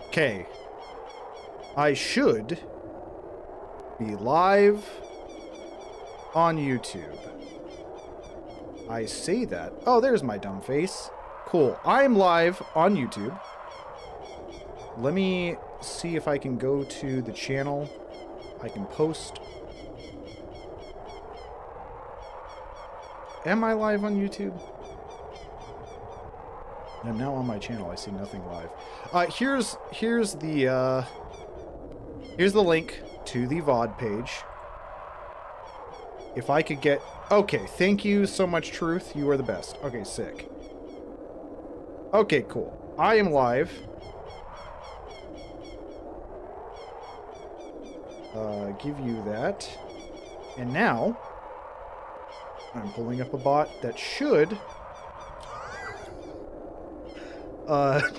Okay. I should be live on YouTube. I say that. Oh, there's my dumb face. Cool. I am live on YouTube. Let me see if I can go to the channel. I can post. Am I live on YouTube? I'm now on my channel. I see nothing live. Here's the link to the VOD page. If I could get... Okay, thank you so much, Truth. You are the best. Okay, sick. Okay, cool. I am live. Give you that. And now, I'm pulling up a bot that should...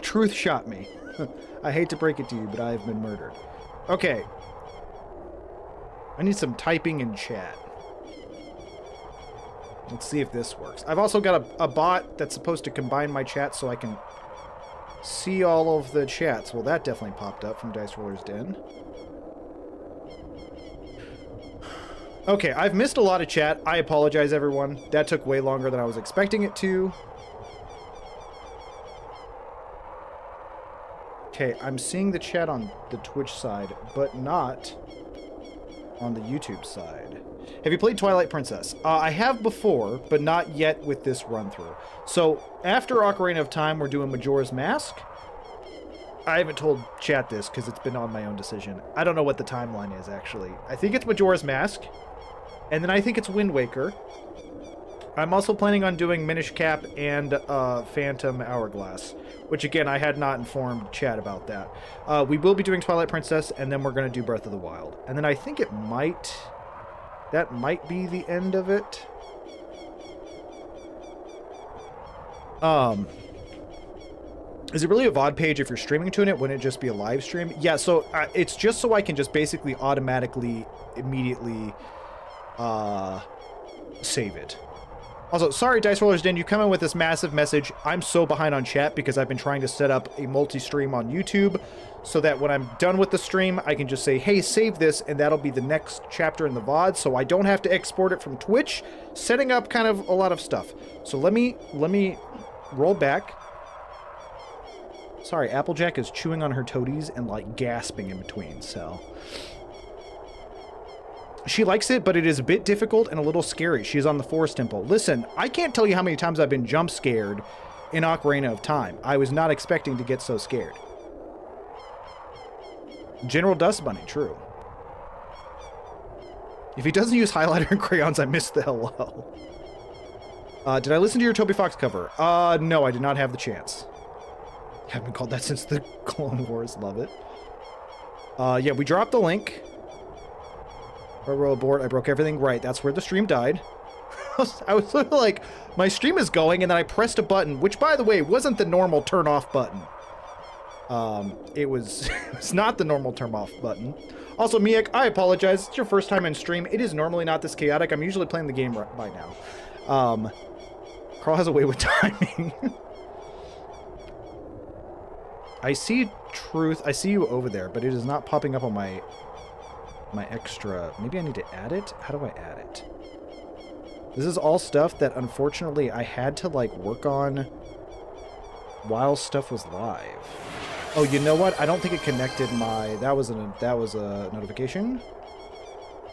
Truth shot me. I hate to break it to you, but I have been murdered. Okay. I need some typing in chat. Let's see if this works. I've also got a bot that's supposed to combine my chat so I can see all of the chats. Well, that definitely popped up from Dice Roller's Den. Okay, I've missed a lot of chat. I apologize, everyone. That took way longer than I was expecting it to. Okay, I'm seeing the chat on the Twitch side, but not on the YouTube side. Have you played Twilight Princess? I have before, but not yet with this run-through. So, after Ocarina of Time, we're doing Majora's Mask. I haven't told chat this, because it's been on my own decision. I don't know what the timeline is, actually. I think it's Majora's Mask, and then I think it's Wind Waker. I'm also planning on doing Minish Cap and Phantom Hourglass, which, again, I had not informed chat about that. We will be doing Twilight Princess, and then we're going to do Breath of the Wild. And then I think it might... That might be the end of it. Is it really a VOD page if you're streaming to it? Wouldn't it just be a live stream? Yeah, so it's just so I can just basically automatically, immediately save it. Also, sorry, Dice Rollers Den, you come in with this massive message. I'm so behind on chat because I've been trying to set up a multi-stream on YouTube so that when I'm done with the stream, I can just say, hey, save this, and that'll be the next chapter in the VOD, so I don't have to export it from Twitch, setting up kind of a lot of stuff. So let me roll back. Sorry, Applejack is chewing on her toadies and, like, gasping in between, so... She likes it, but it is a bit difficult and a little scary. She is on the Forest Temple. Listen, I can't tell you how many times I've been jump scared in Ocarina of Time. I was not expecting to get so scared. General Dust Bunny, true. If he doesn't use highlighter and crayons, I missed the hello. Did I listen to your Toby Fox cover? No, I did not have the chance. Haven't been called that since the Clone Wars. Love it. Yeah, we dropped the link. Row abort, I broke everything. Right, that's where the stream died. I was sort of like, my stream is going, and then I pressed a button, which, by the way, wasn't the normal turn-off button. It was not the normal turn-off button. Also, Miek, I apologize. It's your first time in stream. It is normally not this chaotic. I'm usually playing the game by now. Carl has a way with timing. I see Truth. I see you over there, but it is not popping up on my extra. Maybe I need to add it? How do I add it? This is all stuff that unfortunately I had to like work on while stuff was live. Oh, you know what? I don't think it connected my... That was a notification.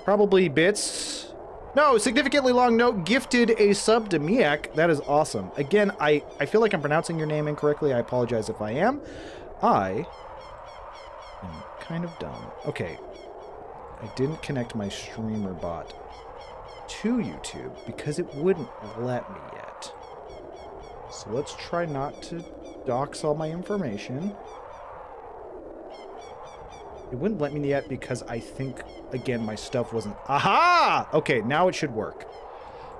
Probably Bits. No, significantly long note. Gifted a sub to Miak. That is awesome. Again, I feel like I'm pronouncing your name incorrectly. I apologize if I am. I am kind of dumb. Okay. I didn't connect my streamer bot to YouTube because it wouldn't let me yet. So let's try not to dox all my information. It wouldn't let me yet because I think, again, my stuff wasn't... Aha! Okay, now it should work.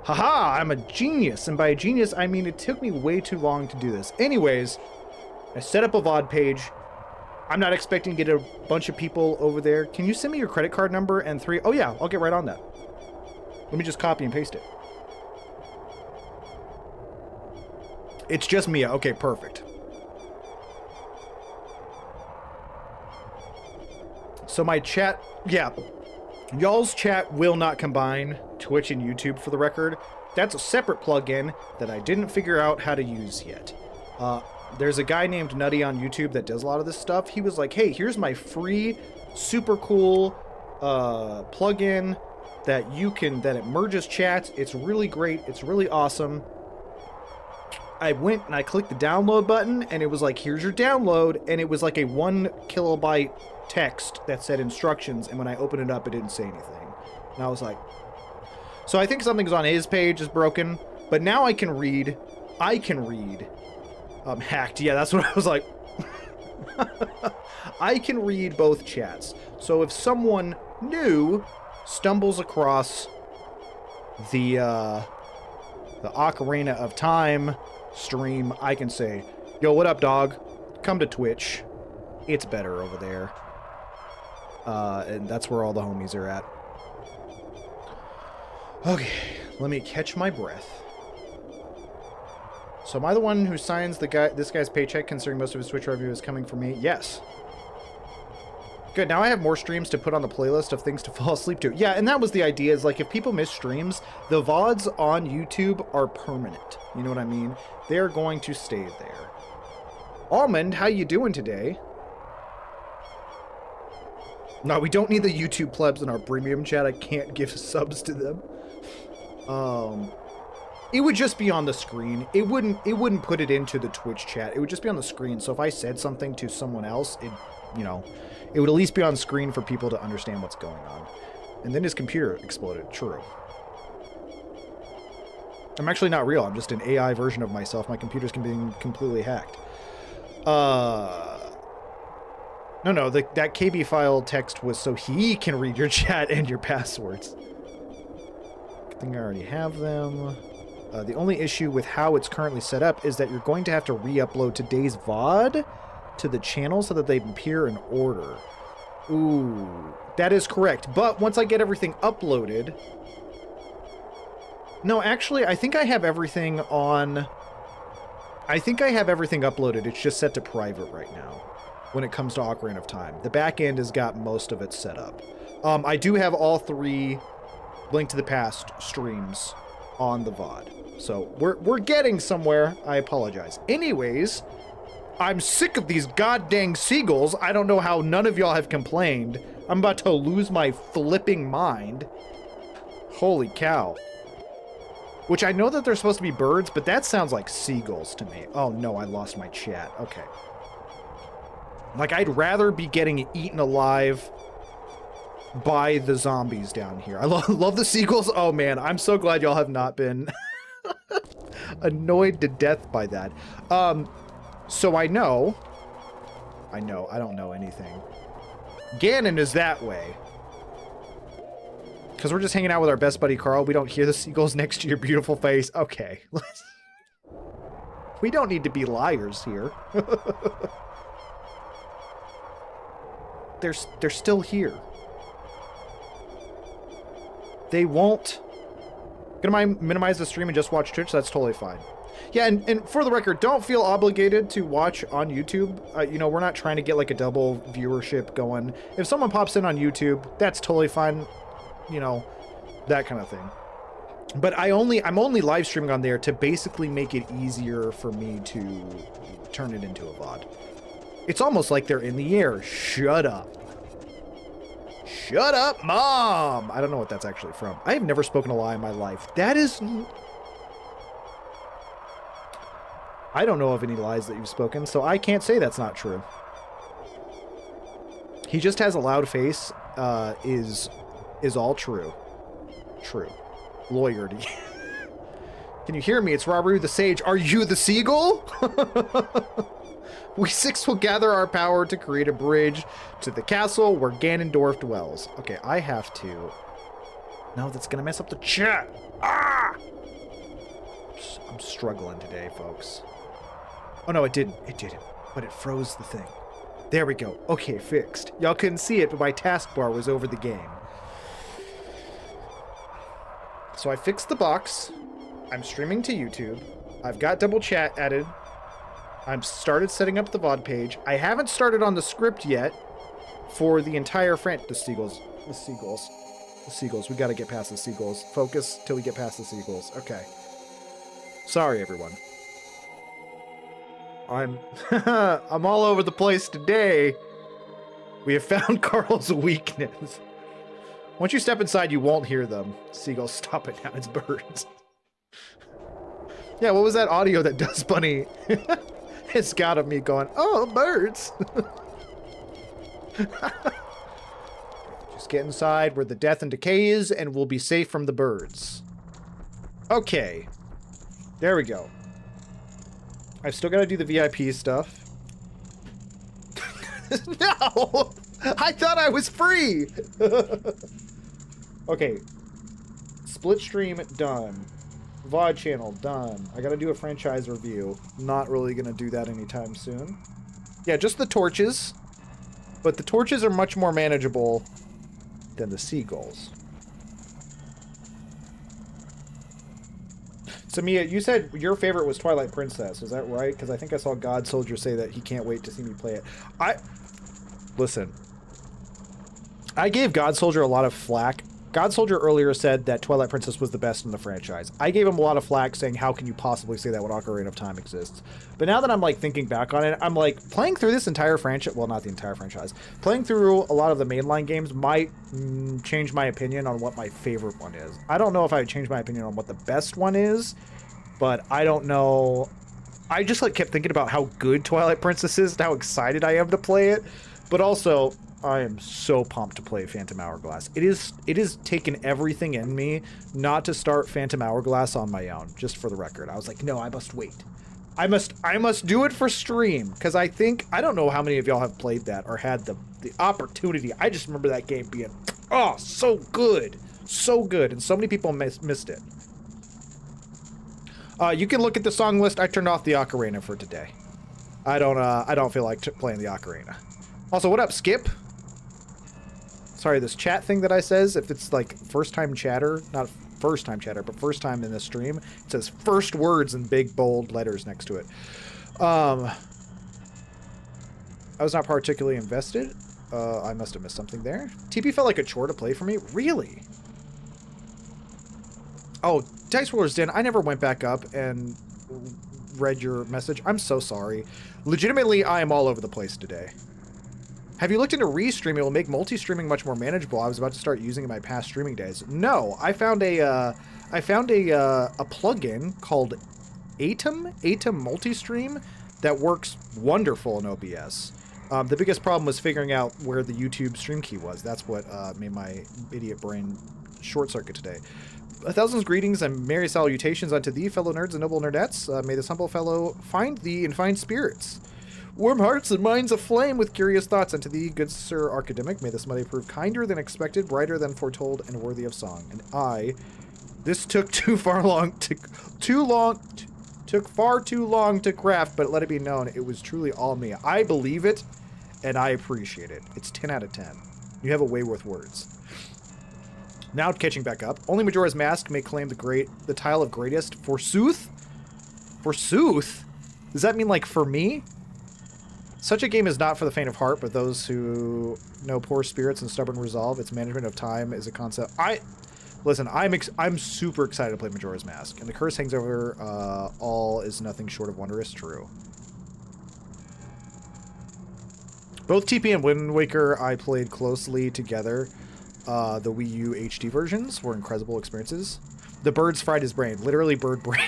Haha! I'm a genius. And by a genius, I mean it took me way too long to do this. Anyways, I set up a VOD page. I'm not expecting to get a bunch of people over there. Can you send me your credit card number and 3... Oh, yeah, I'll get right on that. Let me just copy and paste it. It's just Mia. Okay, perfect. So my chat, yeah, y'all's chat will not combine Twitch and YouTube, for the record. That's a separate plugin that I didn't figure out how to use yet. There's a guy named Nutty on YouTube that does a lot of this stuff. He was like, hey, here's my free, super cool plugin that it merges chats. It's really great. It's really awesome. I went and I clicked the download button, and it was like, here's your download, and it was like a 1 kilobyte text that said instructions, and when I opened it up, it didn't say anything. And I was like, so I think something's on his page is broken, but now I can read. Hacked. Yeah, that's what I was like. I can read both chats. So if someone new stumbles across the Ocarina of Time stream, I can say, yo, what up, dog? Come to Twitch. It's better over there. And that's where all the homies are at. Okay, let me catch my breath. So am I the one who signs this guy's paycheck, considering most of his Twitch revenue is coming from me? Yes. Good, now I have more streams to put on the playlist of things to fall asleep to. Yeah, and that was the idea, is like, if people miss streams, the VODs on YouTube are permanent. You know what I mean? They're going to stay there. Almond, how you doing today? No, we don't need the YouTube plebs in our premium chat. I can't give subs to them. It would just be on the screen. It wouldn't put it into the Twitch chat. It would just be on the screen. So if I said something to someone else, it would at least be on screen for people to understand what's going on. And then his computer exploded. True. I'm actually not real. I'm just an AI version of myself. My computer's being completely hacked. No, that KB file text was so he can read your chat and your passwords. Good thing I already have them. The only issue with how it's currently set up is that you're going to have to re-upload today's VOD to the channel so that they appear in order. Ooh, that is correct. But once I get everything uploaded... No, actually, I think I have everything on... I think I have everything uploaded. It's just set to private right now when it comes to Ocarina of Time. The back end has got most of it set up. I do have all 3 Link to the Past streams on the VOD. So we're getting somewhere. I apologize. Anyways, I'm sick of these goddamn seagulls. I don't know how none of y'all have complained. I'm about to lose my flipping mind. Holy cow. Which I know that they're supposed to be birds, but that sounds like seagulls to me. Oh no, I lost my chat. Okay. Like, I'd rather be getting eaten alive by the zombies down here. I love the seagulls. Oh man, I'm so glad y'all have not been annoyed to death by that. So I don't know anything. Ganon is that way. Because we're just hanging out with our best buddy Carl. We don't hear the seagulls next to your beautiful face. Okay. We don't need to be liars here. They're still here. They won't... Gonna minimize the stream and just watch Twitch? That's totally fine. Yeah, and for the record, don't feel obligated to watch on YouTube. You know, we're not trying to get like a double viewership going. If someone pops in on YouTube, that's totally fine. You know, that kind of thing. But I'm only live streaming on there to basically make it easier for me to turn it into a VOD. It's almost like they're in the air. Shut up. Shut up, Mom! I don't know what that's actually from. I have never spoken a lie in my life. That is... I don't know of any lies that you've spoken, so I can't say that's not true. He just has a loud face, is all true. True. Lawyerty. Can you hear me? It's Robert the Sage. Are you the seagull? We 6 will gather our power to create a bridge to the castle where Ganondorf dwells. Okay, I have to... No, that's gonna mess up the chat. Ah! I'm struggling today, folks. Oh no, it didn't. It didn't. But it froze the thing. There we go. Okay, fixed. Y'all couldn't see it, but my taskbar was over the game. So I fixed the box. I'm streaming to YouTube. I've got double chat added. I've started setting up the VOD page. I haven't started on the script yet for the entire the seagulls. The seagulls. The seagulls. We got to get past the seagulls. Focus till we get past the seagulls. Okay. Sorry, everyone. I'm all over the place today. We have found Carl's weakness. Once you step inside, you won't hear them. Seagulls, stop it now. It's birds. Yeah, what was that audio that Dust Bunny has got of me going, oh, birds. Just get inside where the death and decay is, and we'll be safe from the birds. Okay. There we go. I've still got to do the VIP stuff. No! I thought I was free! Okay. Split stream done. VOD channel done. I gotta do a franchise review. Not really gonna do that anytime soon. Yeah, just the torches. But the torches are much more manageable than the seagulls. So Mia, you said your favorite was Twilight Princess. Is that right? Because I think I saw God Soldier say that he can't wait to see me play it. Listen. I gave God Soldier a lot of flack. God Soldier earlier said that Twilight Princess was the best in the franchise. I gave him a lot of flack saying, how can you possibly say that when Ocarina of Time exists? But now that I'm like thinking back on it, I'm like playing through this entire franchise, well, not the entire franchise, playing through a lot of the mainline games might change my opinion on what my favorite one is. I don't know if I would change my opinion on what the best one is, but I don't know. I just like kept thinking about how good Twilight Princess is and how excited I am to play it. But also, I am so pumped to play Phantom Hourglass. It is taken everything in me not to start Phantom Hourglass on my own, just for the record. I was like, no, I must wait. I must do it for stream, because I don't know how many of y'all have played that or had the opportunity. I just remember that game being, oh, so good. So good, and so many people missed it. You can look at the song list. I turned off the Ocarina for today. I don't feel like playing the Ocarina. Also, what up, Skip? Sorry, this chat thing that I says, if it's like first time chatter, not first time chatter, but first time in the stream, it says first words in big bold letters next to it. I was not particularly invested. I must have missed something there. TP felt like a chore to play for me. Really? Oh, Dice Rollers Den, I never went back up and read your message. I'm so sorry. Legitimately, I am all over the place today. Have you looked into restreaming? It will make multi-streaming much more manageable. I was about to start using it in my past streaming days. No, I found a plugin called Atom Multi-Stream that works wonderful in OBS. The biggest problem was figuring out where the YouTube stream key was. That's what made my idiot brain short circuit today. 1,000 greetings and merry salutations unto thee, fellow nerds and noble nerdettes. May this humble fellow find thee in fine spirits. Warm hearts and minds aflame with curious thoughts unto thee, good Sir Arcademic. May this Monday prove kinder than expected, brighter than foretold, and worthy of song. And this took took far too long to craft, but let it be known, it was truly all me. I believe it, and I appreciate it. It's 10 out of 10. You have a way worth words. Now catching back up. Only Majora's Mask may claim the title of greatest. Forsooth? Forsooth? Does that mean like for me? Such a game is not for the faint of heart, but those who know poor spirits and stubborn resolve. Its management of time is a concept. Listen, I'm super excited to play Majora's Mask, and the curse hangs over all is nothing short of wondrous. True. Both TP and Wind Waker I played closely together. The Wii U HD versions were incredible experiences. The birds fried his brain. Literally bird brain.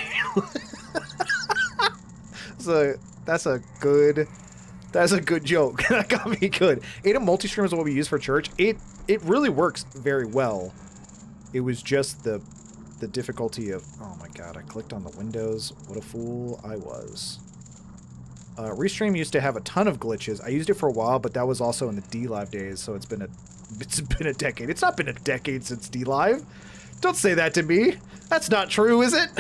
That's a good joke. That got me good. Atom Multi-Stream is what we use for church. It really works very well. It was just the difficulty of, oh my god, I clicked on the windows. What a fool I was. Restream used to have a ton of glitches. I used it for a while, but that was also in the D-Live days, so it's been a decade. It's not been a decade since D-Live. Don't say that to me. That's not true, is it?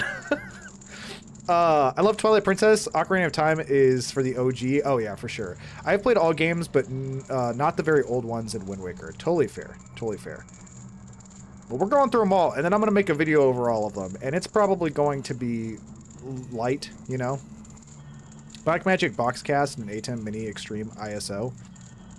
I love Twilight Princess. Ocarina of Time is for the OG. Oh yeah, for sure. I've played all games, but not the very old ones in Wind Waker. Totally fair. Totally fair. But we're going through them all, and then I'm going to make a video over all of them. And it's probably going to be light, you know? Black Magic Boxcast and Atom Mini Extreme ISO.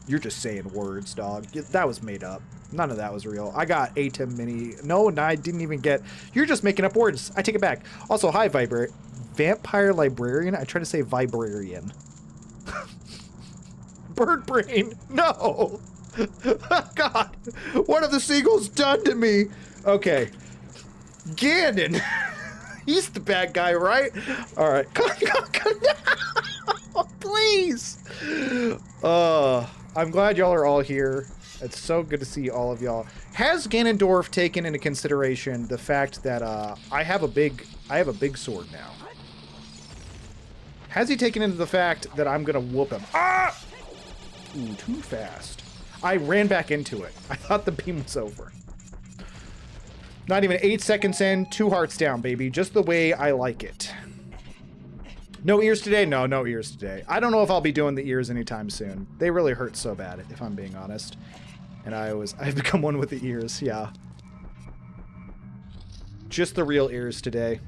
You're just saying words, dog. That was made up. None of that was real. I got ATEM Mini. No, I didn't even get... You're just making up words. I take it back. Also, hi, Vampire Librarian. I try to say Vibrarian. Bird brain. No. God. What have the seagulls done to me? Okay. Ganon. He's the bad guy, right? All right. Please. I'm glad y'all are all here. It's so good to see all of y'all. Has Ganondorf taken into consideration the fact that I have a big sword now? Has he taken into the fact that I'm gonna whoop him? Ah! Ooh, too fast. I ran back into it. I thought the beam was over. Not even 8 seconds in, 2 hearts down, baby. Just the way I like it. No ears today? No, no ears today. I don't know if I'll be doing the ears anytime soon. They really hurt so bad, if I'm being honest. And I've become one with the ears, yeah. Just the real ears today.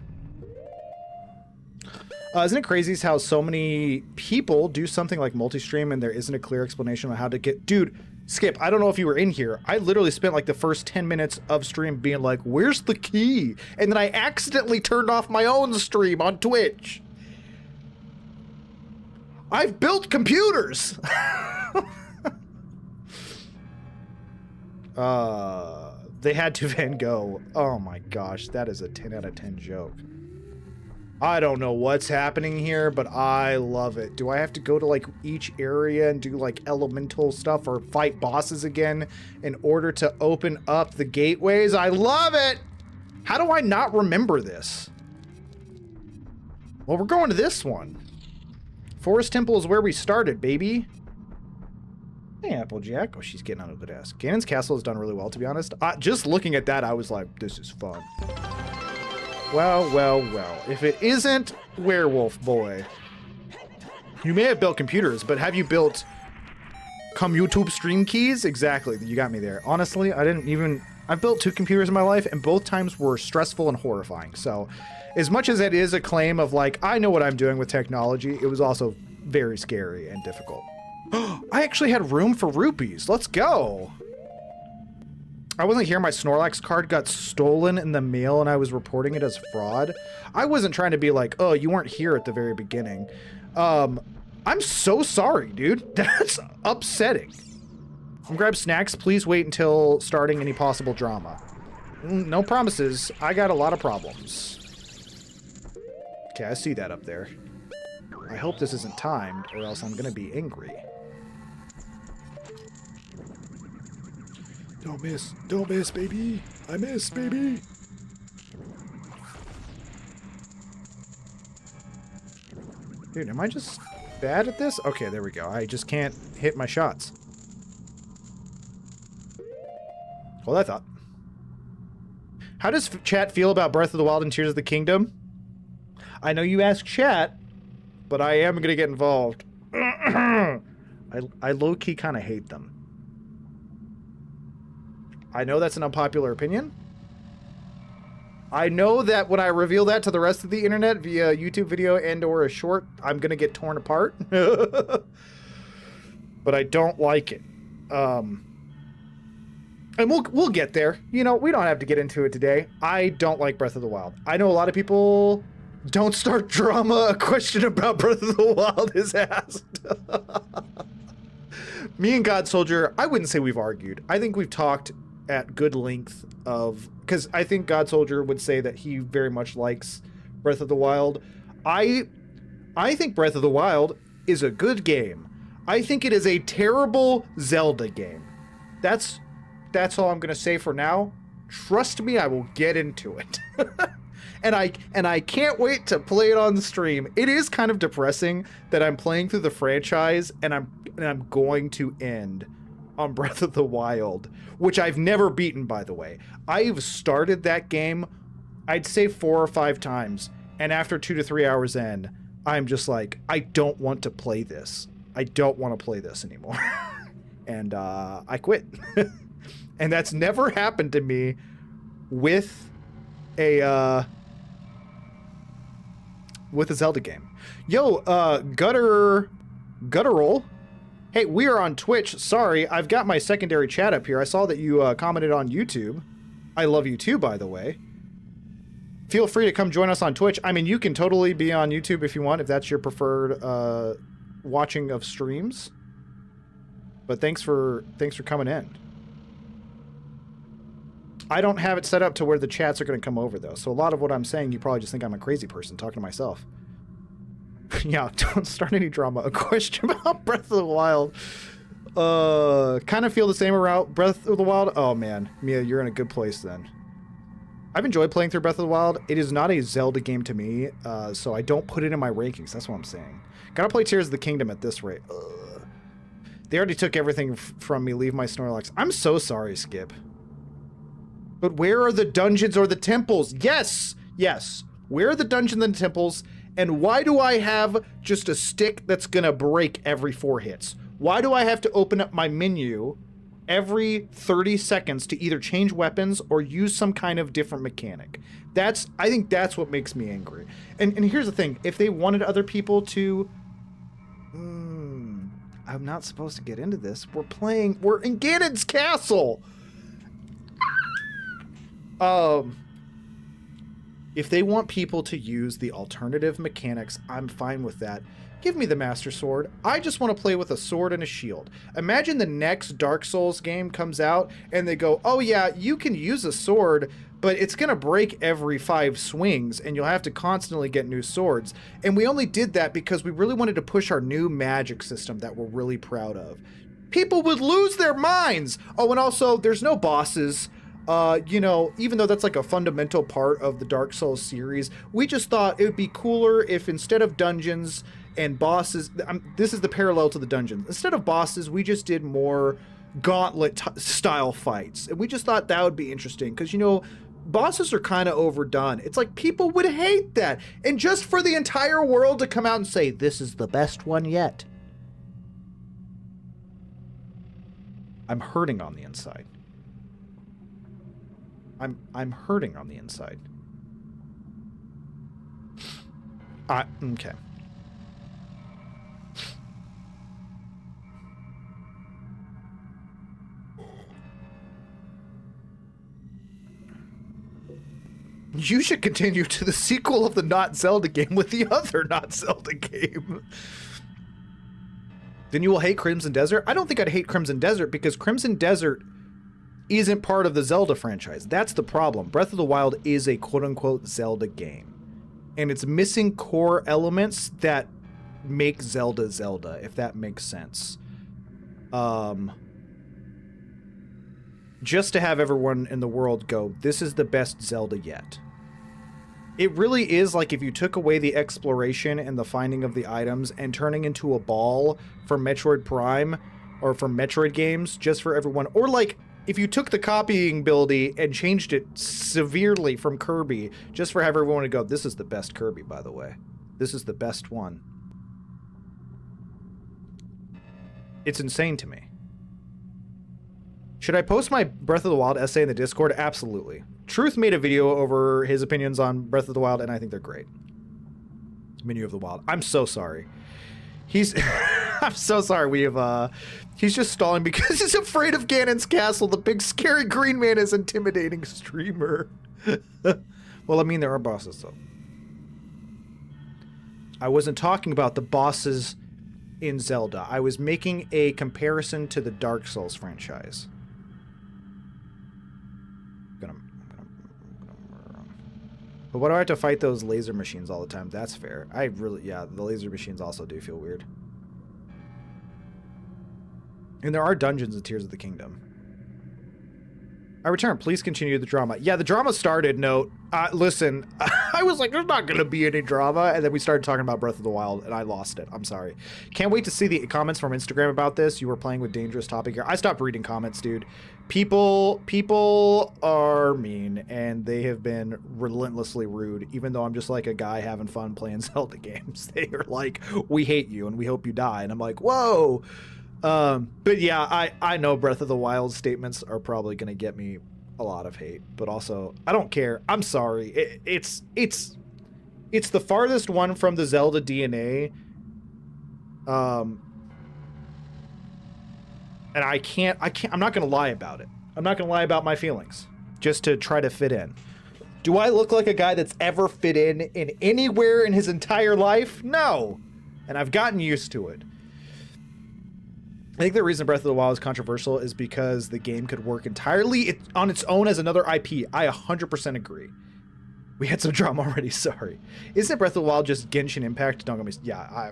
Isn't it crazy how so many people do something like multi-stream and there isn't a clear explanation on how to get... Dude, Skip, I don't know if you were in here. I literally spent like the first 10 minutes of stream being like, where's the key? And then I accidentally turned off my own stream on Twitch. I've built computers! They had to Van Gogh. Oh my gosh, that is a 10 out of 10 joke. I don't know what's happening here, but I love it. Do I have to go to like each area and do like elemental stuff or fight bosses again in order to open up the gateways? I love it! How do I not remember this? Well, we're going to this one. Forest Temple is where we started, baby. Hey, Applejack. Oh, she's getting on a good ass. Ganon's castle has done really well, to be honest. Just looking at that, I was like, this is fun. Well, well, well. If it isn't Werewolf Boy. You may have built computers, but have you built YouTube stream keys? Exactly. You got me there. Honestly, I've built 2 computers in my life, and both times were stressful and horrifying. So, as much as it is a claim of like, I know what I'm doing with technology, it was also very scary and difficult. I actually had room for rupees. Let's go. I wasn't here. My Snorlax card got stolen in the mail and I was reporting it as fraud. I wasn't trying to be like, oh, you weren't here at the very beginning. I'm so sorry, dude. That's upsetting. Grab snacks. Please wait until starting any possible drama. No promises. I got a lot of problems. Okay, I see that up there. I hope this isn't timed or else I'm gonna be angry. Don't miss, baby. I miss, baby. Dude, am I just bad at this? Okay, there we go. I just can't hit my shots. Hold that thought. How does chat feel about Breath of the Wild and Tears of the Kingdom? I know you asked chat, but I am going to get involved. I low-key kind of hate them. I know that's an unpopular opinion. I know that when I reveal that to the rest of the internet via YouTube video and or a short, I'm going to get torn apart. But I don't like it. And we'll get there. You know, we don't have to get into it today. I don't like Breath of the Wild. I know a lot of people don't start drama. A question about Breath of the Wild is asked. Me and God Soldier, I wouldn't say we've argued. I think we've talked at good length of, because I think God Soldier would say that he very much likes Breath of the Wild. I think Breath of the Wild is a good game. I think it is a terrible Zelda game. That's all I'm gonna say for now. Trust me, I will get into it. and I can't wait to play it on the stream. It is kind of depressing that I'm playing through the franchise and I'm going to end on Breath of the Wild, which I've never beaten, by the way. I've started that game, I'd say 4 or 5 times, and after 2 to 3 hours in, I'm just like, I don't want to play this. I don't want to play this anymore. And I quit. And that's never happened to me with a Zelda game. Yo, Guttural Hey, we are on Twitch. Sorry, I've got my secondary chat up here. I saw that you commented on YouTube. I love you too, by the way. Feel free to come join us on Twitch. I mean, you can totally be on YouTube if you want, if that's your preferred watching of streams. But thanks for coming in. I don't have it set up to where the chats are going to come over, though. So a lot of what I'm saying, you probably just think I'm a crazy person talking to myself. Yeah, don't start any drama. A question about Breath of the Wild. Kind of feel the same about Breath of the Wild. Oh, man. Mia, you're in a good place then. I've enjoyed playing through Breath of the Wild. It is not a Zelda game to me, so I don't put it in my rankings. That's what I'm saying. Gotta play Tears of the Kingdom at this rate. Ugh. They already took everything from me. Leave my Snorlax. I'm so sorry, Skip. But where are the dungeons or the temples? Yes! Yes. Where are the dungeons and temples? And why do I have just a stick that's gonna break every 4 hits? Why do I have to open up my menu every 30 seconds to either change weapons or use some kind of different mechanic? I think that's what makes me angry. And here's the thing. If they wanted other people to... I'm not supposed to get into this. We're in Ganon's castle! If they want people to use the alternative mechanics, I'm fine with that. Give me the Master Sword. I just want to play with a sword and a shield. Imagine the next Dark Souls game comes out and they go, oh yeah, you can use a sword, but it's going to break every 5 swings and you'll have to constantly get new swords. And we only did that because we really wanted to push our new magic system that we're really proud of. People would lose their minds. Oh, and also there's no bosses. You know, even though that's like a fundamental part of the Dark Souls series, we just thought it would be cooler if instead of dungeons and bosses, this is the parallel to the dungeons. Instead of bosses, we just did more gauntlet style fights. And we just thought that would be interesting because, you know, bosses are kind of overdone. It's like people would hate that. And just for the entire world to come out and say, this is the best one yet. I'm hurting on the inside. I'm hurting on the inside. Okay. You should continue to the sequel of the Not Zelda game with the other Not Zelda game. Then you will hate Crimson Desert? I don't think I'd hate Crimson Desert because Crimson Desert isn't part of the Zelda franchise. That's the problem. Breath of the Wild is a quote-unquote Zelda game. And it's missing core elements that make Zelda Zelda, if that makes sense. Just to have everyone in the world go, this is the best Zelda yet. It really is like if you took away the exploration and the finding of the items and turning into a ball from Metroid Prime or from Metroid games just for everyone. Or like if you took the copying ability and changed it severely from Kirby just for everyone to go, this is the best Kirby, by the way. This is the best one. It's insane to me. Should I post my Breath of the Wild essay in the Discord? Absolutely. Truth made a video over his opinions on Breath of the Wild, and I think they're great. Menu of the Wild. I'm so sorry. I'm so sorry we have, he's just stalling because he's afraid of Ganon's castle. The big scary green man is intimidating streamer. Well, I mean, there are bosses, though. I wasn't talking about the bosses in Zelda. I was making a comparison to the Dark Souls franchise. But why do I have to fight those laser machines all the time? That's fair. Yeah, the laser machines also do feel weird. And there are dungeons in Tears of the Kingdom. I return. Please continue the drama. Yeah, the drama started. Note. Listen, I was like, there's not going to be any drama. And then we started talking about Breath of the Wild, and I lost it. I'm sorry. Can't wait to see the comments from Instagram about this. You were playing with dangerous topic here. I stopped reading comments, dude. People are mean, and they have been relentlessly rude, even though I'm just like a guy having fun playing Zelda games. They are like, we hate you, and we hope you die. And I'm like, whoa. But yeah, I know Breath of the Wild statements are probably going to get me a lot of hate, but also I don't care. I'm sorry. It's the farthest one from the Zelda DNA. And I'm not going to lie about it. I'm not going to lie about my feelings just to try to fit in. Do I look like a guy that's ever fit in anywhere in his entire life? No. And I've gotten used to it. I think the reason Breath of the Wild is controversial is because the game could work entirely on its own as another IP. I 100% agree. We had some drama already, sorry. Isn't Breath of the Wild just Genshin Impact? Don't get me... Yeah,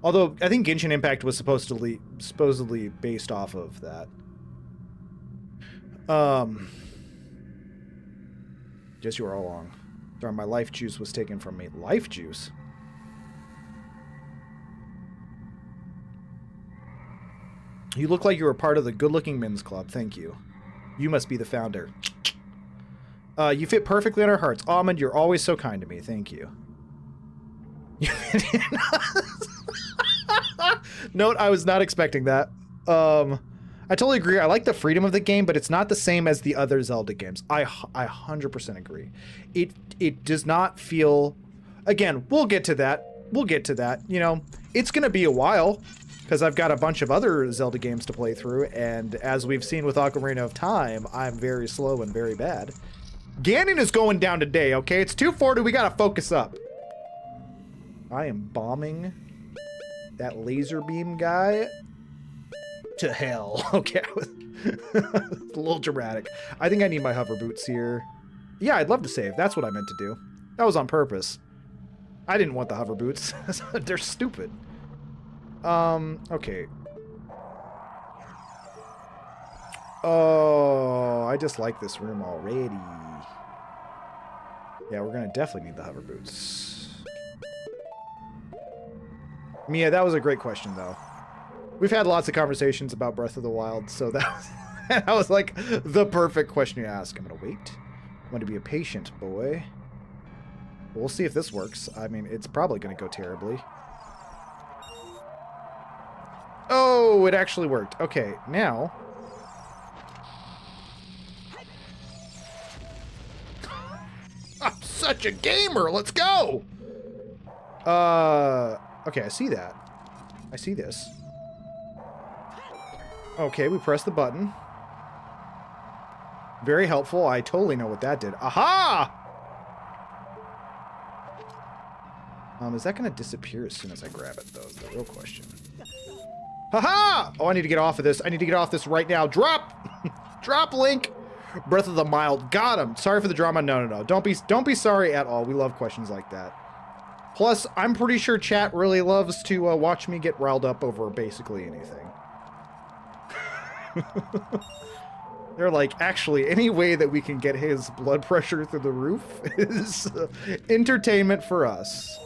although, I think Genshin Impact was supposedly based off of that. Guess you were all wrong. Sorry, my life juice was taken from me. Life juice? You look like you were part of the good-looking men's club. Thank you. You must be the founder. You fit perfectly in our hearts. Almond, you're always so kind to me. Thank you. Note, I was not expecting that. I totally agree. I like the freedom of the game, but it's not the same as the other Zelda games. I 100% agree. It does not feel... Again, we'll get to that. We'll get to that. You know, it's going to be a while because I've got a bunch of other Zelda games to play through, and as we've seen with Ocarina of Time, I'm very slow and very bad. Ganon is going down today, okay? It's 2:40. We got to focus up. I am bombing that laser beam guy to hell. Okay, a little dramatic. I think I need my hover boots here. Yeah, I'd love to save. That's what I meant to do. That was on purpose. I didn't want the hover boots. They're stupid. Okay. Oh, I just like this room already. Yeah, we're gonna definitely need the hover boots. Mia, that was a great question, though. We've had lots of conversations about Breath of the Wild, so that was like the perfect question to ask. I'm gonna wait. I'm going to be a patient boy. We'll see if this works. I mean, it's probably gonna go terribly. Oh, it actually worked. Okay, now... I'm such a gamer! Let's go! Okay, I see that. I see this. Okay, we press the button. Very helpful. I totally know what that did. Aha! Is that going to disappear as soon as I grab it, though, is the real question. Haha! Oh, I need to get off of this. I need to get off this right now. Drop! Drop, Link! Breath of the Mild. Got him. Sorry for the drama. No. Don't be sorry at all. We love questions like that. Plus, I'm pretty sure chat really loves to watch me get riled up over basically anything. They're like, actually, any way that we can get his blood pressure through the roof is entertainment for us.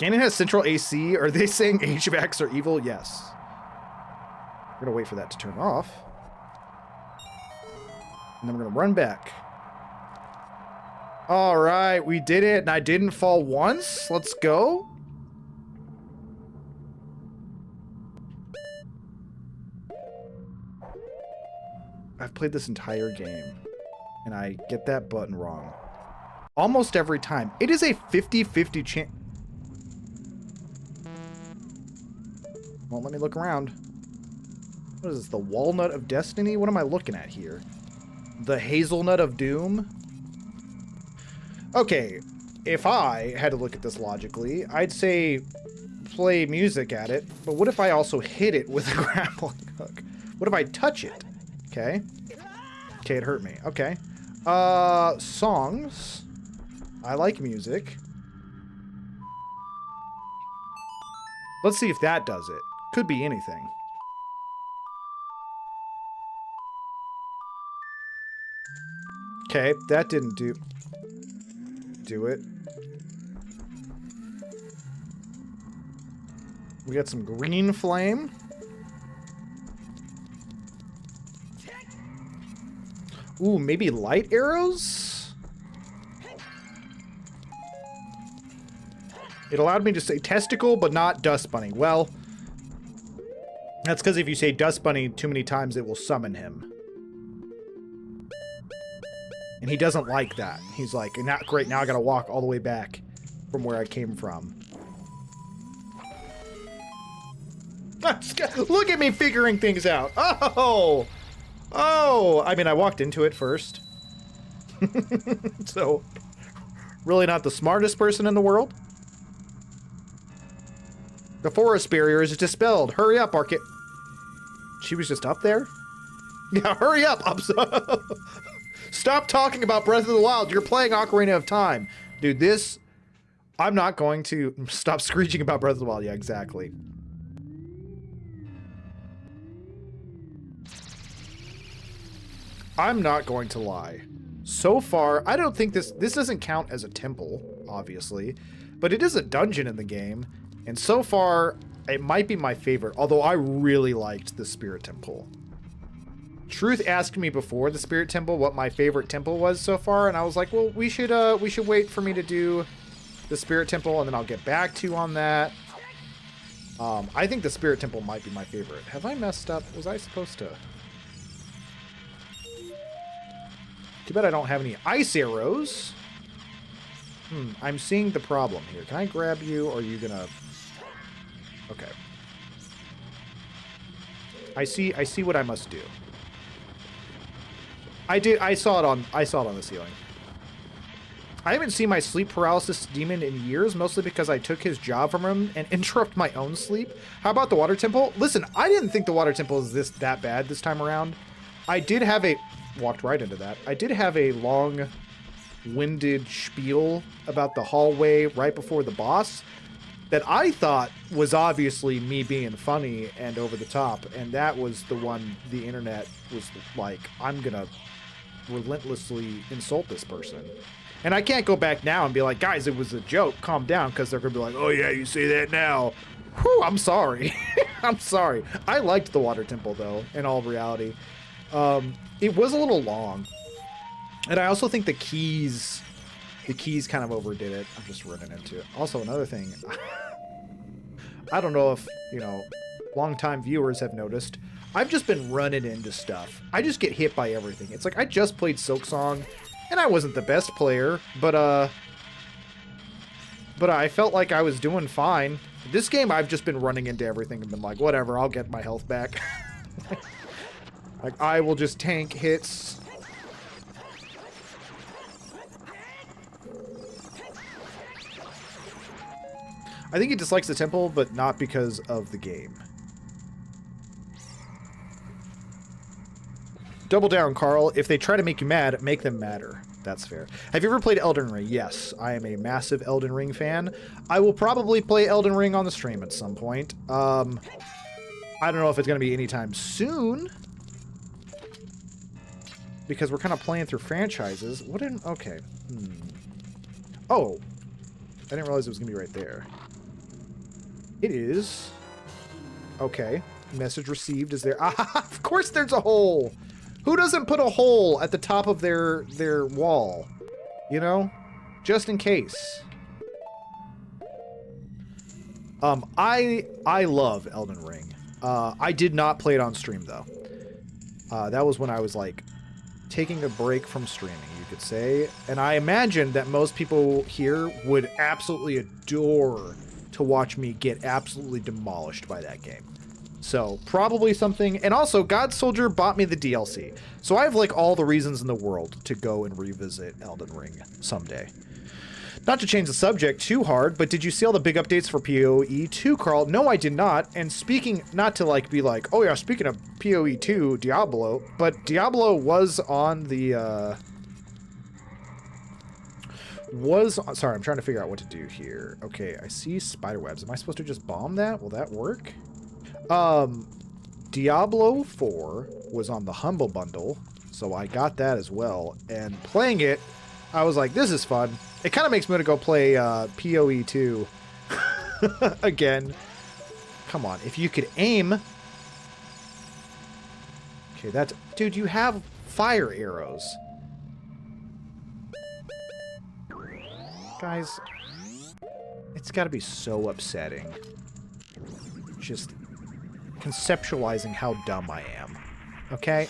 Ganon has central AC. Are they saying HVACs are evil? Yes. We're gonna wait for that to turn off. And then we're gonna run back. All right, we did it, and I didn't fall once. Let's go. I've played this entire game, and I get that button wrong. Almost every time. It is a 50-50 chance. Won't let me look around. What is this, the Walnut of Destiny? What am I looking at here? The Hazelnut of Doom? Okay, if I had to look at this logically, I'd say play music at it, but what if I also hit it with a grappling hook? What if I touch it? Okay. Okay, it hurt me. Okay. Songs. I like music. Let's see if that does it. Could be anything. Okay, that didn't do it. We got some green flame. Ooh, maybe light arrows? It allowed me to say testicle, but not dust bunny. Well, that's because if you say dust bunny too many times, it will summon him. And he doesn't like that. He's like, not great, now I gotta walk all the way back from where I came from. Look at me figuring things out. Oh! Oh! I mean, I walked into it first. So, really not the smartest person in the world. The forest barrier is dispelled. Hurry up, Arcade. She was just up there? Yeah, hurry up! Stop talking about Breath of the Wild. You're playing Ocarina of Time. Dude, this... I'm not going to stop screeching about Breath of the Wild. Yeah, exactly. I'm not going to lie. So far, I don't think this doesn't count as a temple, obviously, but it is a dungeon in the game, and so far, it might be my favorite, although I really liked the Spirit Temple. Truth asked me before the Spirit Temple what my favorite temple was so far, and I was like, well, we should wait for me to do the Spirit Temple, and then I'll get back to you on that. I think the Spirit Temple might be my favorite. Have I messed up? Was I supposed to... Too bad I don't have any ice arrows. I'm seeing the problem here. Can I grab you, or are you gonna... Okay. I see what I must do. I saw it on the ceiling. I haven't seen my sleep paralysis demon in years, mostly because I took his job from him and interrupt my own sleep. How about the water temple? Listen, I didn't think the water temple is that bad this time around. I did have a... Walked right into that. I did have a long-winded spiel about the hallway right before the boss that I thought was obviously me being funny and over the top, and that was the one the internet was like, I'm gonna relentlessly insult this person. And I can't go back now and be like, guys, it was a joke, calm down, because they're gonna be like, oh yeah, you say that now. Whew, I'm sorry. I'm sorry. I liked the water temple, though, in all reality. It was a little long, and I also think the keys kind of overdid it. I'm just running into it. Also, another thing, I don't know if, you know, longtime viewers have noticed, I've just been running into stuff. I just get hit by everything. It's like I just played Silksong, and I wasn't the best player, but I felt like I was doing fine. This game, I've just been running into everything and been like, whatever, I'll get my health back. Like, I will just tank hits. I think he dislikes the temple, but not because of the game. Double down, Carl. If they try to make you mad, make them madder. That's fair. Have you ever played Elden Ring? Yes, I am a massive Elden Ring fan. I will probably play Elden Ring on the stream at some point. I don't know if it's going to be anytime soon, because we're kind of playing through franchises. What didn't... Okay. Oh. I didn't realize it was going to be right there. It is. Okay. Message received is there. Ah, of course there's a hole. Who doesn't put a hole at the top of their wall? You know? Just in case. I love Elden Ring. I did not play it on stream, though. That was when I was, like, taking a break from streaming, you could say. And I imagine that most people here would absolutely adore to watch me get absolutely demolished by that game. So, probably something... And also, God Soldier bought me the DLC. So I have, like, all the reasons in the world to go and revisit Elden Ring someday. Not to change the subject too hard, but did you see all the big updates for PoE 2, Carl? No, I did not. And speaking, not to like be like, oh yeah, speaking of PoE 2, Diablo, but Diablo was on the, sorry, I'm trying to figure out what to do here. Okay, I see spiderwebs. Am I supposed to just bomb that? Will that work? Diablo 4 was on the Humble Bundle, so I got that as well. And playing it, I was like, this is fun. It kind of makes me want to go play PoE 2 again. Come on, if you could aim. Okay, that's... Dude, you have fire arrows. Guys, it's got to be so upsetting. Just conceptualizing how dumb I am. Okay?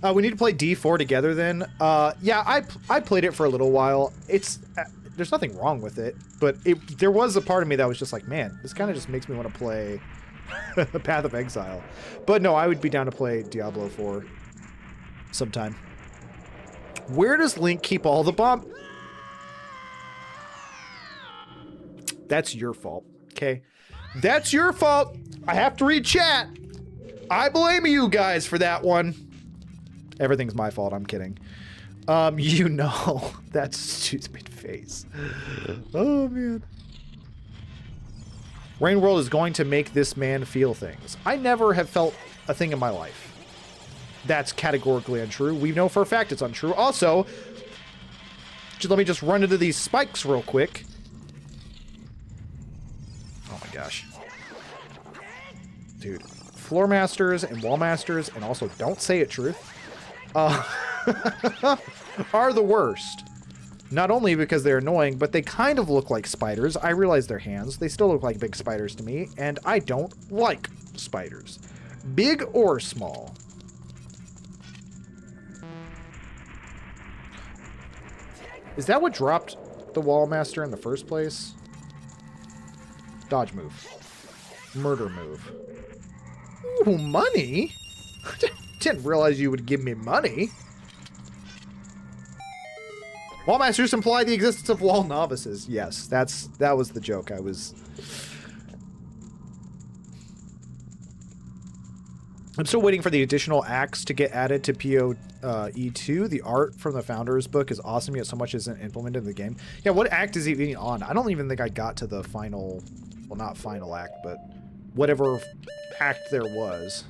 We need to play D4 together then. Yeah, I played it for a little while. It's there's nothing wrong with it, but there was a part of me that was just like, man, this kind of just makes me want to play Path of Exile. But no, I would be down to play Diablo 4 sometime. Where does Link keep all the bomb? That's your fault, okay? That's your fault. I have to read chat. I blame you guys for that one. Everything's my fault. I'm kidding. You know, that stupid face. Oh, man. Rain World is going to make this man feel things. I never have felt a thing in my life. That's categorically untrue. We know for a fact it's untrue. Also, let me just run into these spikes real quick. Oh my gosh. Dude. Floor masters and wall masters, and also don't say it truth, are the worst. Not only because they're annoying, but they kind of look like spiders. I realize they're hands. They still look like big spiders to me, and I don't like spiders. Big or small. Is that what dropped the wall master in the first place? Dodge move. Murder move. Ooh, money? Didn't realize you would give me money. Wall masters imply the existence of wall novices. Yes, that was the joke. I'm still waiting for the additional acts to get added to PoE2. The art from the Founder's book is awesome, yet so much isn't implemented in the game. Yeah, what act is he even on? I don't even think I got to the final... Well, not final act, but whatever act there was.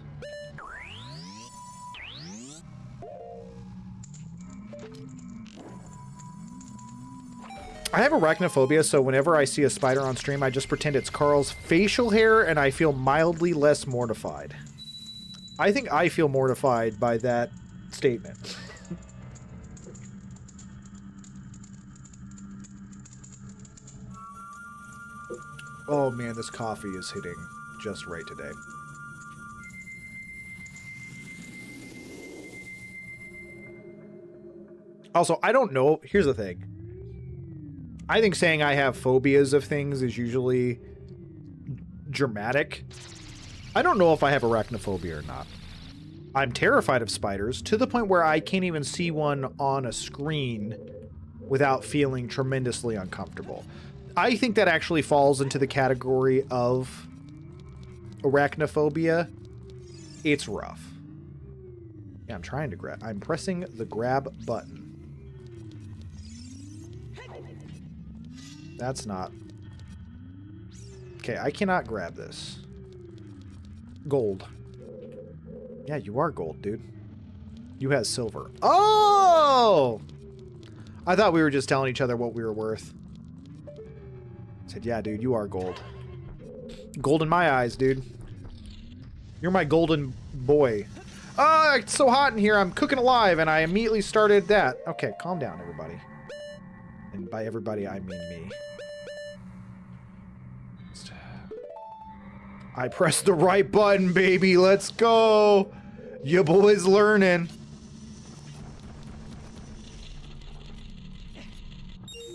I have arachnophobia, so whenever I see a spider on stream, I just pretend it's Carl's facial hair, and I feel mildly less mortified. I think I feel mortified by that statement. Oh man, this coffee is hitting just right today. Also, I don't know. Here's the thing. I think saying I have phobias of things is usually dramatic. I don't know if I have arachnophobia or not. I'm terrified of spiders to the point where I can't even see one on a screen without feeling tremendously uncomfortable. I think that actually falls into the category of arachnophobia. It's rough. Yeah, I'm trying to grab. I'm pressing the grab button. That's not... Okay, I cannot grab this. Gold. Yeah, you are gold, dude. You have silver. Oh! I thought we were just telling each other what we were worth. I said, yeah, dude, you are gold. Gold in my eyes, dude. You're my golden boy. Ah, it's so hot in here. I'm cooking alive, and I immediately started that. Okay, calm down, everybody. And by everybody, I mean me. I pressed the right button, baby. Let's go. Your boy's learning.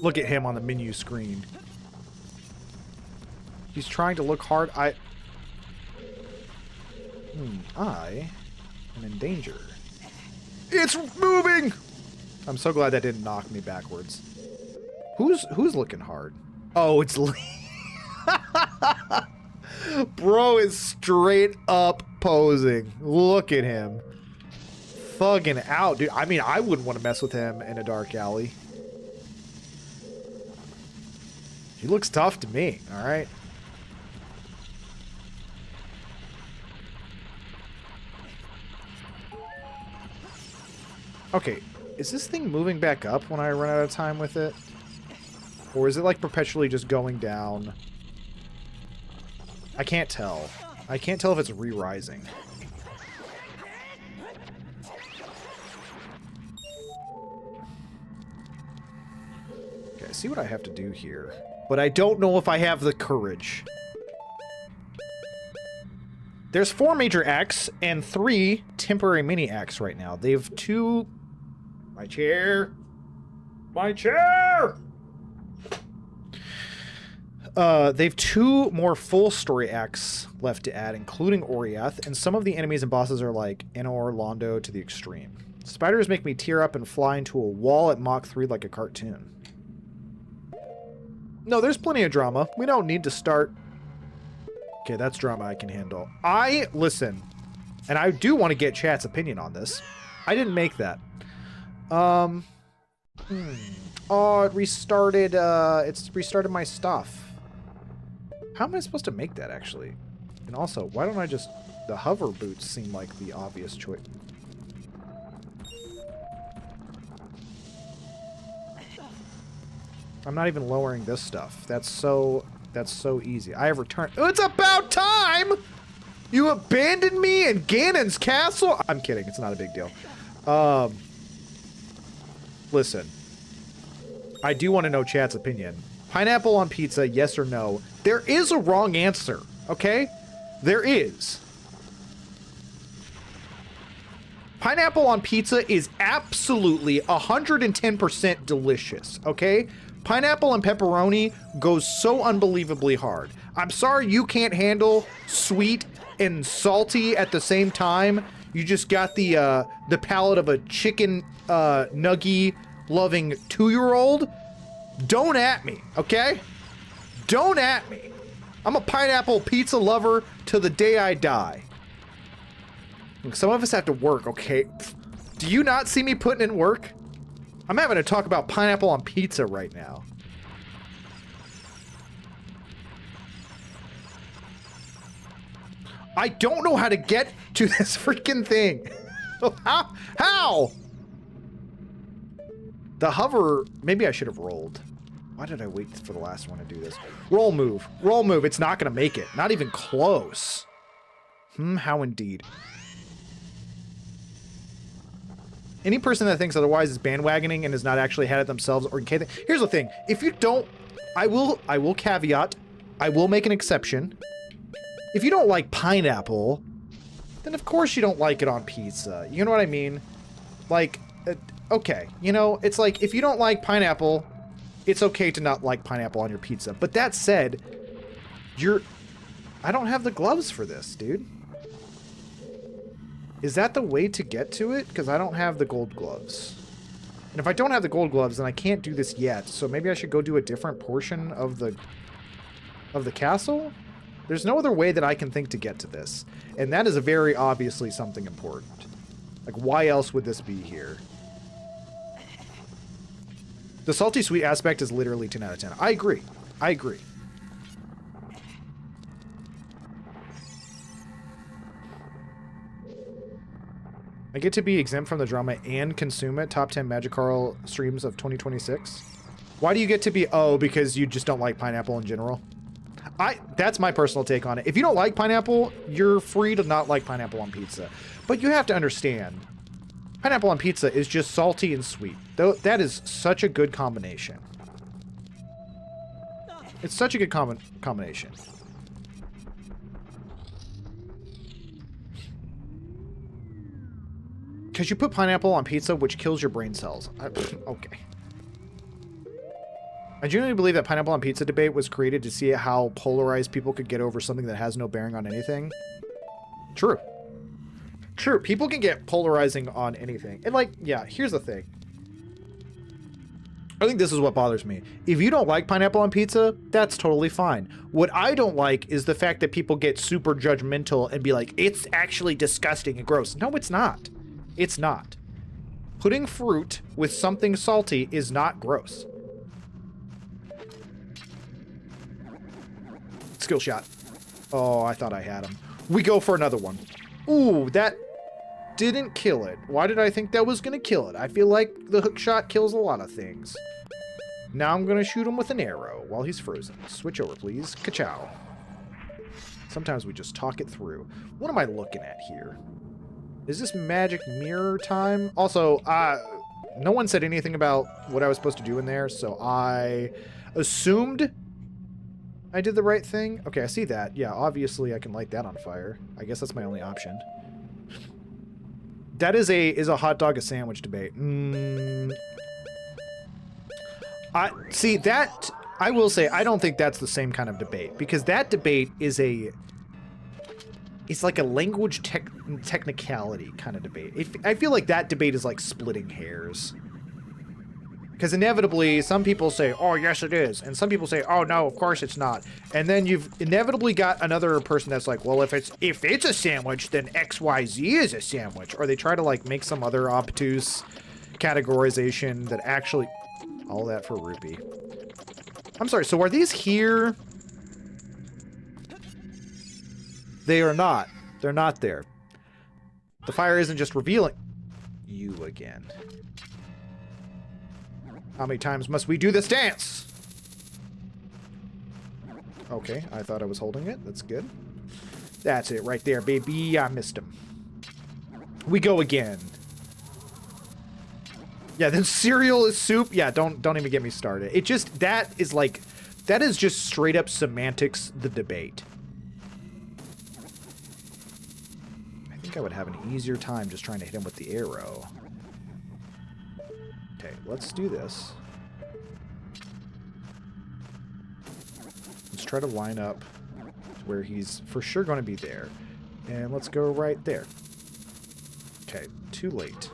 Look at him on the menu screen. He's trying to look hard. I am in danger. It's moving. I'm so glad that didn't knock me backwards. Who's looking hard? Oh, it's Lee. Bro is straight up posing. Look at him. Thugging out, dude. I mean, I wouldn't want to mess with him in a dark alley. He looks tough to me, alright? Okay, is this thing moving back up when I run out of time with it? Or is it like perpetually just going down? I can't tell. I can't tell if it's re-rising. Okay, I see what I have to do here. But I don't know if I have the courage. There's 4 major acts and 3 temporary mini acts right now. They have 2... My chair! My chair! They've 2 more full story acts left to add, including Oriath, and some of the enemies and bosses are like Enor Londo to the extreme. Spiders make me tear up and fly into a wall at Mach 3 like a cartoon. No, there's plenty of drama. We don't need to start... Okay, that's drama I can handle. Listen, and I do want to get chat's opinion on this. I didn't make that. Oh, it restarted, it's restarted my stuff. How am I supposed to make that, actually? And also, why don't I just... The hover boots seem like the obvious choice. I'm not even lowering this stuff. That's so easy. I have returned... It's about time! You abandoned me in Ganon's castle? I'm kidding. It's not a big deal. Listen. I do want to know chat's opinion. Pineapple on pizza, yes or no? There is a wrong answer, okay? There is. Pineapple on pizza is absolutely 110% delicious, okay? Pineapple and pepperoni goes so unbelievably hard. I'm sorry you can't handle sweet and salty at the same time. You just got the palate of a chicken nugget loving 2-year-old. Don't at me, okay? Don't at me. I'm a pineapple pizza lover till the day I die. Some of us have to work, okay? Do you not see me putting in work? I'm having to talk about pineapple on pizza right now. I don't know how to get to this freaking thing. How? The hover... Maybe I should have rolled. Why did I wait for the last one to do this? Roll move. Roll move. It's not going to make it. Not even close. How indeed. Any person that thinks otherwise is bandwagoning and has not actually had it themselves or okay. Here's the thing. If you don't... I will caveat. I will make an exception. If you don't like pineapple, then of course you don't like it on pizza. You know what I mean? Like... okay, you know, it's like, if you don't like pineapple, it's okay to not like pineapple on your pizza. But that said, I don't have the gloves for this, dude. Is that the way to get to it? Because I don't have the gold gloves. And if I don't have the gold gloves, then I can't do this yet. So maybe I should go do a different portion of the castle? There's no other way that I can think to get to this. And that is a very obviously something important. Like, why else would this be here? The salty sweet aspect is literally 10 out of 10. I agree. I agree. I get to be exempt from the drama and consume it. Top 10 Magikarl streams of 2026. Why do you get to be... Oh, because you just don't like pineapple in general? That's my personal take on it. If you don't like pineapple, you're free to not like pineapple on pizza. But you have to understand... Pineapple on pizza is just salty and sweet. Though that is such a good combination. It's such a good combination. Because you put pineapple on pizza, which kills your brain cells. Okay. I genuinely believe that pineapple on pizza debate was created to see how polarized people could get over something that has no bearing on anything. True. True, people can get polarizing on anything. And like, yeah, here's the thing. I think this is what bothers me. If you don't like pineapple on pizza, that's totally fine. What I don't like is the fact that people get super judgmental and be like, it's actually disgusting and gross. No, it's not. It's not. Putting fruit with something salty is not gross. Skill shot. Oh, I thought I had him. We go for another one. Ooh, that didn't kill it. Why did I think that was going to kill it? I feel like the hook shot kills a lot of things. Now I'm going to shoot him with an arrow while he's frozen. Switch over, please. Ka-chow. Sometimes we just talk it through. What am I looking at here? Is this magic mirror time? Also, no one said anything about what I was supposed to do in there, so I assumed I did the right thing. Okay, I see that. Yeah, obviously I can light that on fire. I guess that's my only option. That is a hot dog a sandwich debate. I see that I will say, I don't think that's the same kind of debate, because that debate is it's like a language technicality kind of debate. I feel like that debate is like splitting hairs. Because inevitably, some people say, oh, yes, it is. And some people say, oh, no, of course it's not. And then you've inevitably got another person that's like, well, if it's a sandwich, then XYZ is a sandwich. Or they try to, like, make some other obtuse categorization that actually... All that for rupee. I'm sorry, so are these here? They are not. They're not there. The fire isn't just revealing... You again. How many times must we do this dance? Okay, I thought I was holding it. That's good. That's it right there, baby. I missed him. We go again. Yeah, then cereal is soup. Yeah, don't even get me started. It just, that is just straight up semantics, the debate. I think I would have an easier time just trying to hit him with the arrow. Okay, let's do this. Let's try to line up to where he's for sure going to be there. And let's go right there. Okay, too late.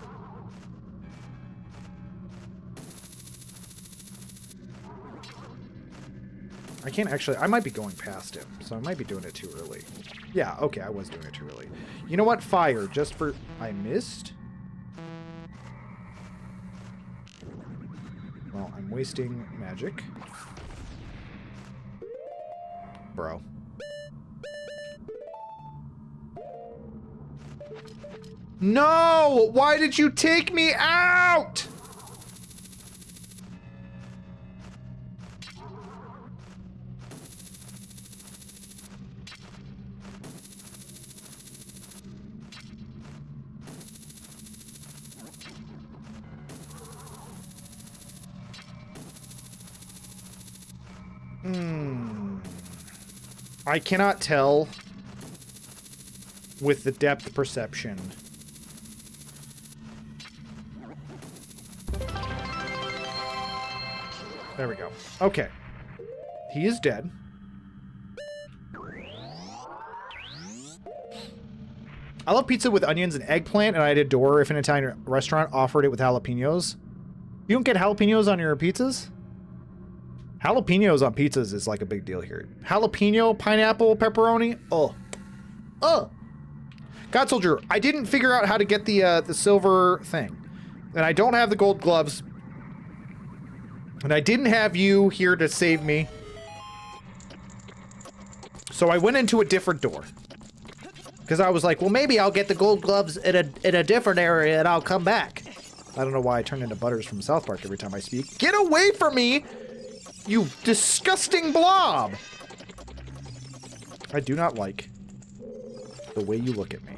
I can't actually... I might be going past him, so I might be doing it too early. Yeah, okay, I was doing it too early. You know what? Fire, just for... I missed? Well, I'm wasting magic. Bro. No! Why did you take me out? I cannot tell with the depth perception. There we go. Okay. He is dead. I love pizza with onions and eggplant, and I'd adore if an Italian restaurant offered it with jalapenos. You don't get jalapenos on your pizzas? Jalapenos on pizzas is like a big deal here. Jalapeno, pineapple, pepperoni. Oh. Oh. God Soldier, I didn't figure out how to get the silver thing. And I don't have the gold gloves. And I didn't have you here to save me. So I went into a different door. Because I was like, well, maybe I'll get the gold gloves in a different area and I'll come back. I don't know why I turn into Butters from South Park every time I speak. Get away from me! You disgusting blob! I do not like the way you look at me.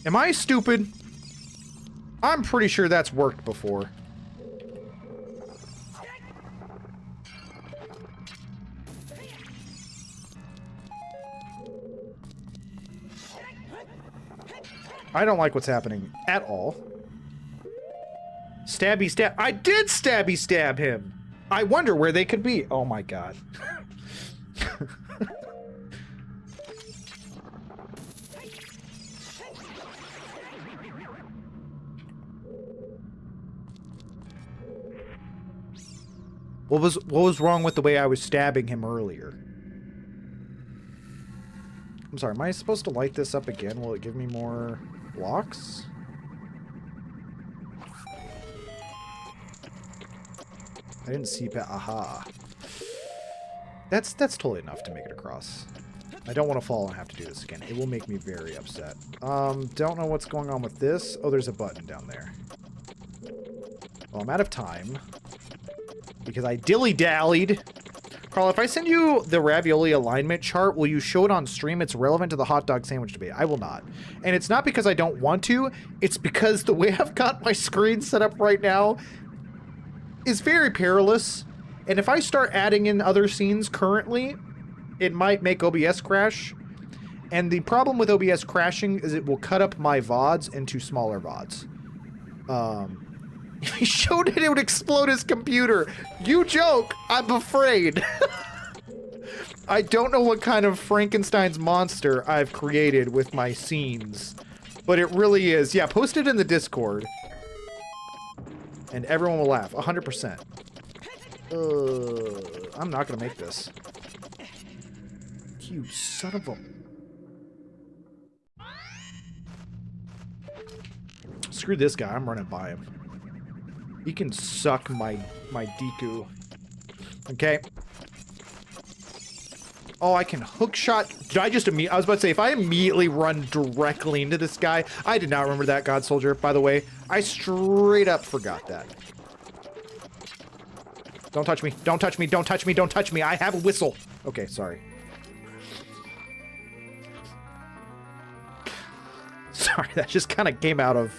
Am I stupid? I'm pretty sure that's worked before. I don't like what's happening at all. Stabby stab. I did stabby stab him. I wonder where they could be. Oh my god. What was wrong with the way I was stabbing him earlier? I'm sorry, am I supposed to light this up again? Will it give me more blocks? I didn't see aha. That's totally enough to make it across. I don't want to fall and have to do this again. It will make me very upset. Don't know what's going on with this. Oh, there's a button down there. Well, I'm out of time. Because I dilly-dallied. Carl, if I send you the ravioli alignment chart, will you show it on stream? It's relevant to the hot dog sandwich debate. I will not. And it's not because I don't want to. It's because the way I've got my screen set up right now is very perilous. And if I start adding in other scenes currently, it might make OBS crash. And the problem with OBS crashing is it will cut up my VODs into smaller VODs. If he showed it, it would explode his computer. You joke. I'm afraid. I don't know what kind of Frankenstein's monster I've created with my scenes, but it really is. Yeah, post it in the Discord, and everyone will laugh. 100%. I'm not gonna make this. You son of a... Screw this guy. I'm running by him. He can suck my Deku. Okay. Oh, I can hook shot. Did I just I was about to say, if I immediately run directly into this guy, I did not remember that, God Soldier, by the way. I straight up forgot that. Don't touch me. Don't touch me. Don't touch me. Don't touch me. I have a whistle. Okay, sorry. Sorry, that just kind of came out of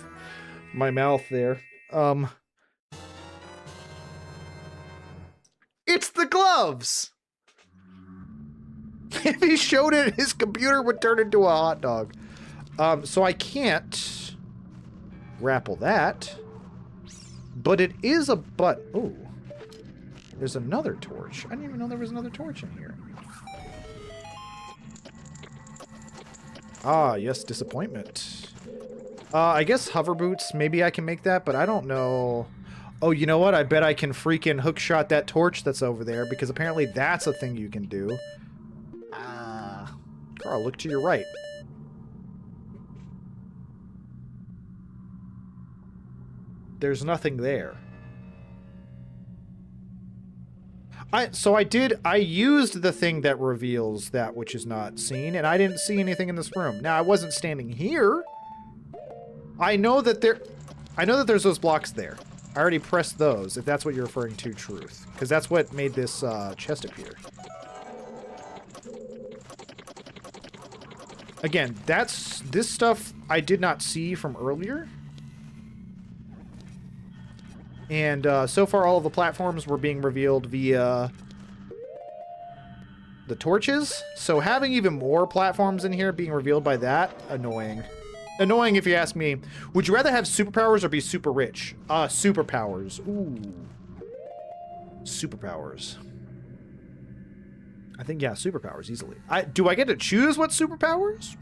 my mouth there. It's the gloves! If he showed it, his computer would turn into a hot dog. So I can't grapple that. But it is a oh. There's another torch. I didn't even know there was another torch in here. Ah, yes, disappointment. I guess hover boots, maybe I can make that, but I don't know. Oh, you know what? I bet I can freaking hookshot that torch that's over there, because apparently that's a thing you can do. Carl, look to your right. There's nothing there. I used the thing that reveals that which is not seen, and I didn't see anything in this room. Now, I wasn't standing here. I know that there's those blocks there. I already pressed those, if that's what you're referring to, Truth. Because that's what made this chest appear. Again, this stuff I did not see from earlier. And so far all of the platforms were being revealed via the torches. So having even more platforms in here being revealed by that, annoying. Annoying if you ask me. Would you rather have superpowers or be super rich? Superpowers. Ooh. Superpowers. I think, yeah, superpowers easily. Do I get to choose what superpowers?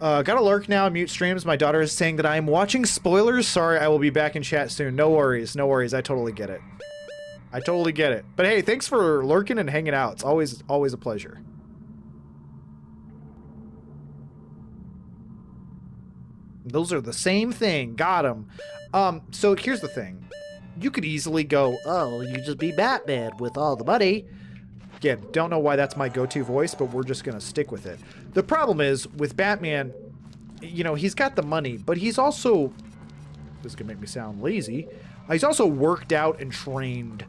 Gotta lurk now, mute streams. My daughter is saying that I am watching spoilers. Sorry, I will be back in chat soon. No worries, no worries. I totally get it. I totally get it. But hey, thanks for lurking and hanging out. It's always a pleasure. Those are the same thing. Got him. So here's the thing. You could easily go, oh, you just be Batman with all the money. Again, don't know why that's my go-to voice, but we're just going to stick with it. The problem is, with Batman, you know, he's got the money, but he's also, this is going to make me sound lazy, he's also worked out and trained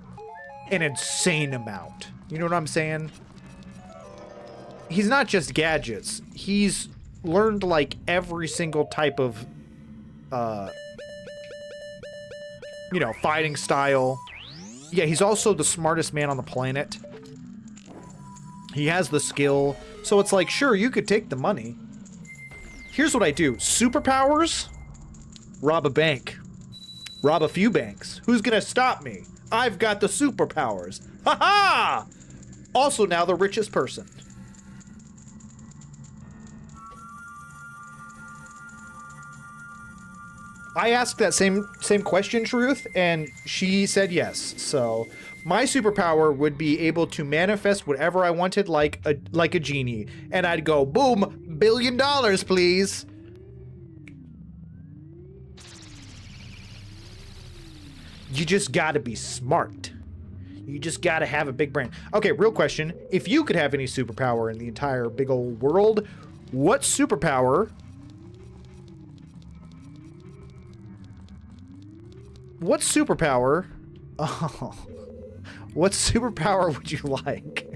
an insane amount. You know what I'm saying? He's not just gadgets. He's learned, like, every single type of, you know, fighting style. Yeah, he's also the smartest man on the planet. He has the skill. So it's like, sure, you could take the money. Here's what I do. Superpowers? Rob a bank. Rob a few banks. Who's gonna stop me? I've got the superpowers. Ha-ha! Also now the richest person. I asked that same question, Truth, and she said yes. So my superpower would be able to manifest whatever I wanted like a genie. And I'd go, boom, $1 billion, please. You just gotta be smart. You just gotta have a big brain. Okay, real question. If you could have any superpower in the entire big old world, what superpower... What superpower... Oh... What superpower would you like?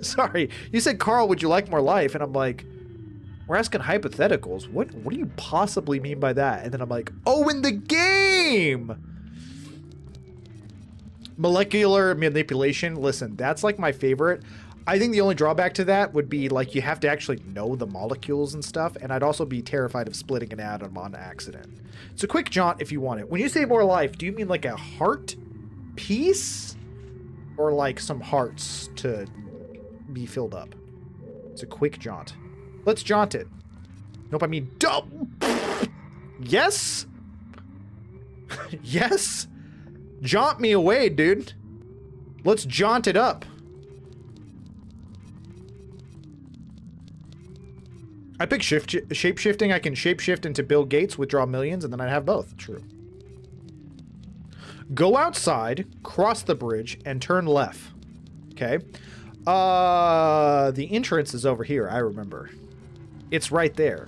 Sorry, you said, Carl, would you like more life? And I'm like, we're asking hypotheticals. What do you possibly mean by that? And then I'm like, oh, in the game! Molecular manipulation. Listen, that's like my favorite. I think the only drawback to that would be, like, you have to actually know the molecules and stuff, and I'd also be terrified of splitting an atom on accident. It's a quick jaunt if you want it. When you say more life, do you mean like a heart piece? Or like some hearts to be filled up? It's a quick jaunt. Let's jaunt it. Nope, I mean dumb. Yes? Yes? Jaunt me away, dude. Let's jaunt it up. I pick shape-shifting. I can shape-shift into Bill Gates, withdraw millions, and then I'd have both. True. Go outside, cross the bridge, and turn left. Okay. The entrance is over here, I remember. It's right there.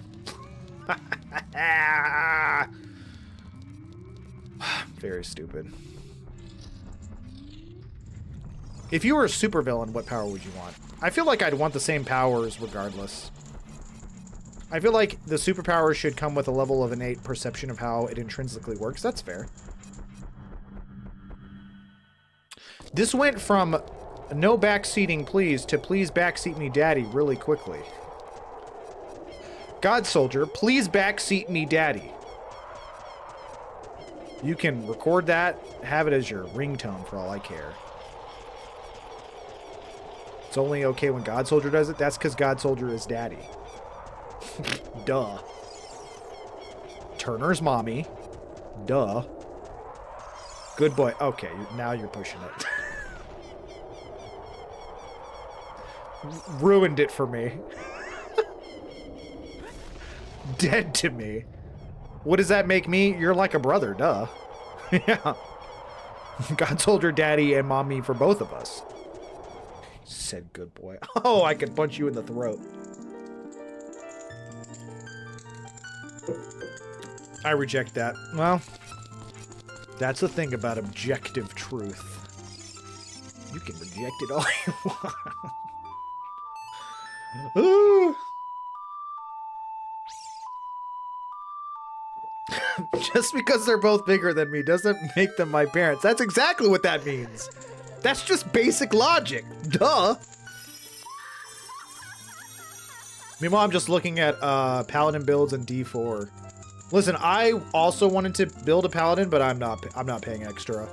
Very stupid. If you were a supervillain, what power would you want? I feel like I'd want the same powers regardless. I feel like the superpower should come with a level of innate perception of how it intrinsically works. That's fair. This went from no backseating please to please backseat me daddy really quickly. God Soldier, please backseat me daddy. You can record that, have it as your ringtone for all I care. It's only okay when God Soldier does it. That's because God Soldier is daddy. Duh. Turner's mommy. Duh. Good boy. Okay, now you're pushing it. Ruined it for me. Dead to me. What does that make me? You're like a brother, duh. Yeah. God Soldier daddy and mommy for both of us. Said good boy. Oh, I could punch you in the throat. I reject that. Well, that's the thing about objective truth. You can reject it all you want. Ooh. Just because they're both bigger than me doesn't make them my parents. That's exactly what that means. That's just basic logic. Duh. Meanwhile, I'm just looking at paladin builds in D4. Listen, I also wanted to build a paladin, but I'm not paying extra.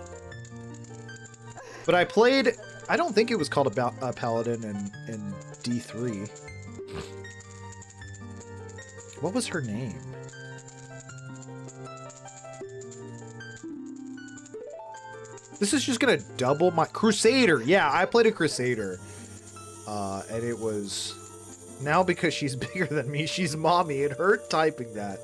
But I played, I don't think it was called a paladin in D3. What was her name? This is just gonna double my Crusader. Yeah, I played a Crusader. And it was now because she's bigger than me, she's mommy. It hurt typing that.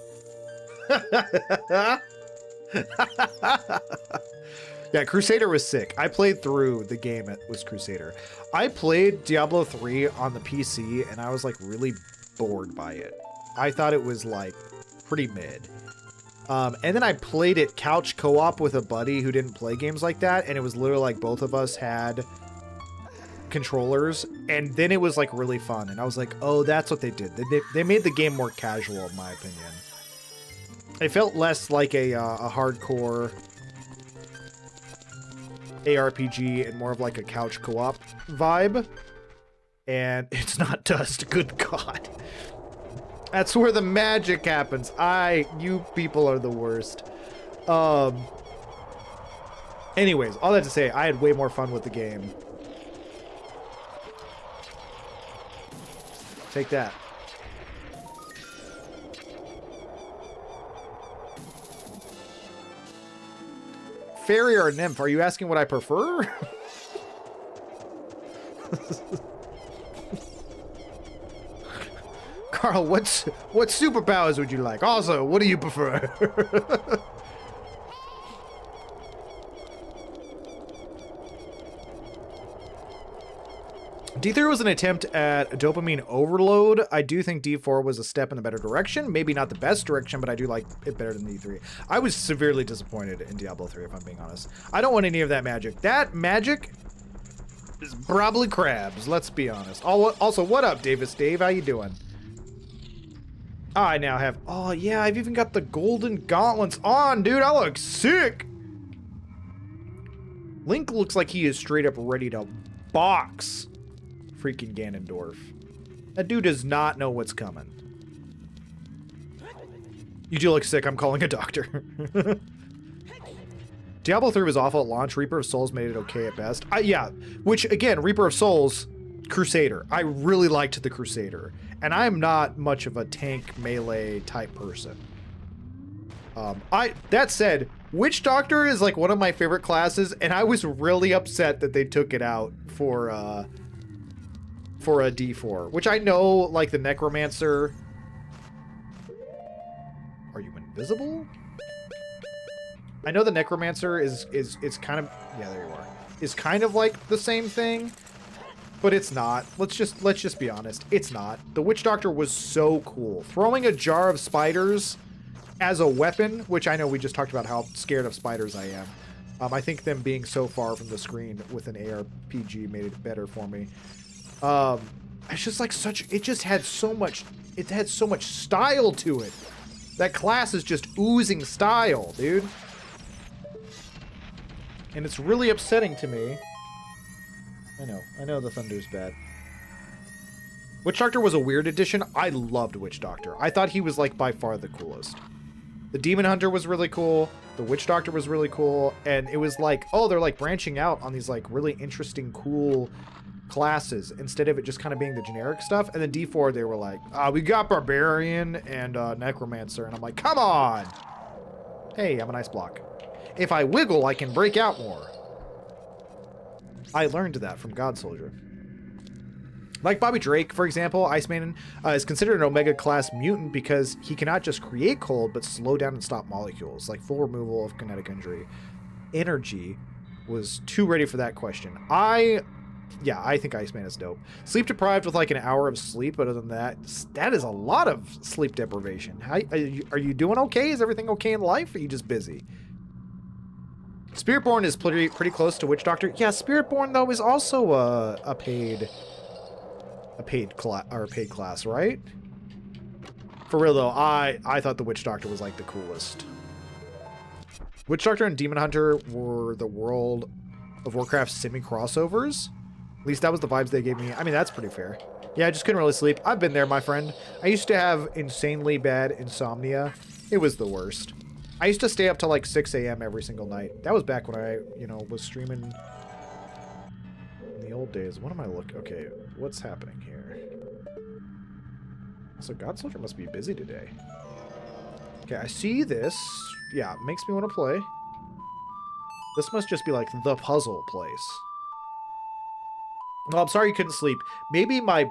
Yeah, Crusader was sick. I played through the game. It was Crusader. I played Diablo 3 on the PC and I was like really bored by it. I thought it was like pretty mid. And then I played it couch co-op with a buddy who didn't play games like that, and it was literally like both of us had controllers, and then it was like really fun, and I was like, oh, that's what they did. They made the game more casual, in my opinion. It felt less like a hardcore ARPG and more of like a couch co-op vibe. And it's not Dust, good God. That's where the magic happens. You people are the worst. Anyways, all that to say, I had way more fun with the game. Take that. Fairy or nymph? Are you asking what I prefer? Carl, what superpowers would you like? Also, what do you prefer? D3 was an attempt at a dopamine overload. I do think D4 was a step in the better direction. Maybe not the best direction, but I do like it better than D3. I was severely disappointed in Diablo 3, if I'm being honest. I don't want any of that magic. That magic is probably crabs, let's be honest. Also, what up, Davis Dave? How you doing? I now have... Oh, yeah, I've even got the golden gauntlets on, dude. I look sick. Link looks like he is straight up ready to box freaking Ganondorf. That dude does not know what's coming. You do look sick. I'm calling a doctor. Diablo 3 was awful at launch. Reaper of Souls made it okay at best. Yeah, which, again, Reaper of Souls, Crusader. I really liked the Crusader. And I'm not much of a tank melee type person. That said, Witch Doctor is like one of my favorite classes, and I was really upset that they took it out for a D4, which I know, like, the Necromancer. Are you invisible? I know the Necromancer is kind of, yeah, there you are, is kind of like the same thing, but it's not. Let's just be honest, it's not. The Witch Doctor was so cool. Throwing a jar of spiders as a weapon, which I know we just talked about how scared of spiders I am. I think them being so far from the screen with an ARPG made it better for me. It's just like it just had so much, it had so much style to it. That class is just oozing style, dude. And it's really upsetting to me. I know the Thunder's bad. Witch Doctor was a weird addition. I loved Witch Doctor. I thought he was, like, by far the coolest. The Demon Hunter was really cool. The Witch Doctor was really cool. And it was like, oh, they're, like, branching out on these, like, really interesting, cool classes instead of it just kind of being the generic stuff. And then D4, they were like, we got Barbarian and Necromancer. And I'm like, come on! Hey, I'm an ice block. If I wiggle, I can break out more. I learned that from God Soldier. Like Bobby Drake, for example, Iceman is considered an Omega class mutant because he cannot just create cold, but slow down and stop molecules, like full removal of kinetic injury. Energy was too ready for that question. Yeah, I think Iceman is dope. Sleep deprived with like an hour of sleep, but other than that, that is a lot of sleep deprivation. Are you doing okay? Is everything okay in life? Or are you just busy? Spiritborn is pretty close to Witch Doctor. Yeah, Spiritborn though is also a paid class, right? For real though, I thought the Witch Doctor was like the coolest. Witch Doctor and Demon Hunter were the World of Warcraft semi-crossovers. At least that was the vibes they gave me. I mean, that's pretty fair. Yeah, I just couldn't really sleep. I've been there, my friend. I used to have insanely bad insomnia. It was the worst. I used to stay up till like 6 a.m. every single night. That was back when I, was streaming in the old days. What am I looking? Okay, what's happening here? So God Soldier must be busy today. Okay, I see this. Yeah, makes me want to play. This must just be like the puzzle place. Well, I'm sorry you couldn't sleep. Maybe my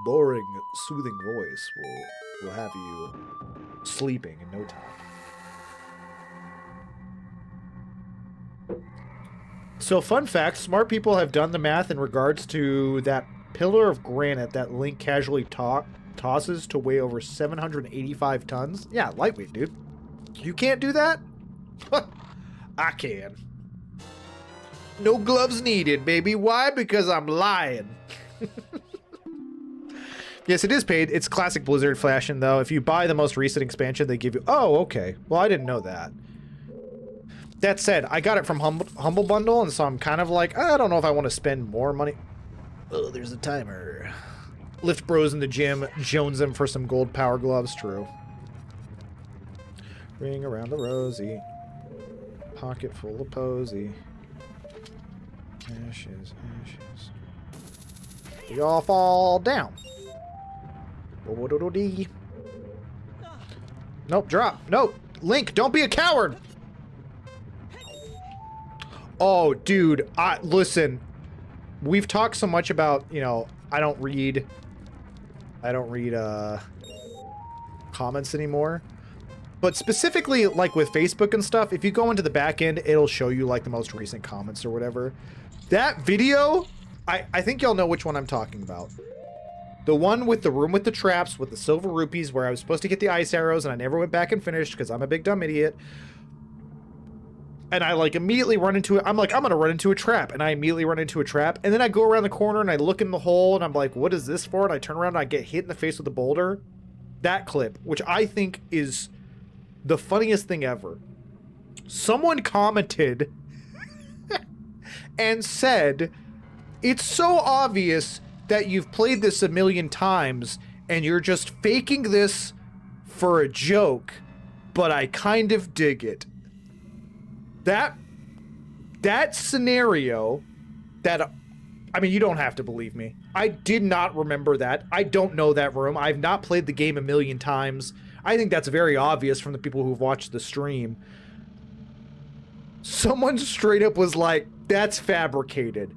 boring, soothing voice will have you sleeping in no time. So, fun fact, smart people have done the math in regards to that pillar of granite that Link casually tosses to weigh over 785 tons. Yeah, lightweight, dude. You can't do that? I can. No gloves needed, baby. Why? Because I'm lying. Yes, it is paid. It's classic Blizzard fashion, though. If you buy the most recent expansion, they give you... Oh, okay. Well, I didn't know that. That said, I got it from Humble Bundle, and so I'm kind of like, I don't know if I want to spend more money. Oh, there's a timer. Lift bros in the gym, Jones them for some gold power gloves. True. Ring around the rosy. Pocket full of posy. Ashes, ashes. We all fall down. Nope, drop. No, Link, don't be a coward. Oh, dude, listen. We've talked so much about, I don't read comments anymore. But specifically, like with Facebook and stuff, if you go into the back end, it'll show you like the most recent comments or whatever. That video, I think y'all know which one I'm talking about. The one with the room with the traps, with the silver rupees, where I was supposed to get the ice arrows, and I never went back and finished because I'm a big dumb idiot. And I like immediately run into it. I'm like, I'm going to run into a trap. And I immediately run into a trap. And then I go around the corner and I look in the hole and I'm like, what is this for? And I turn around and I get hit in the face with a boulder. That clip, which I think is the funniest thing ever. Someone commented and said, it's so obvious that you've played this a million times and you're just faking this for a joke, but I kind of dig it. That scenario, that, I mean, you don't have to believe me. I did not remember that. I don't know that room. I've not played the game a million times. I think that's very obvious from the people who've watched the stream. Someone straight up was like, that's fabricated.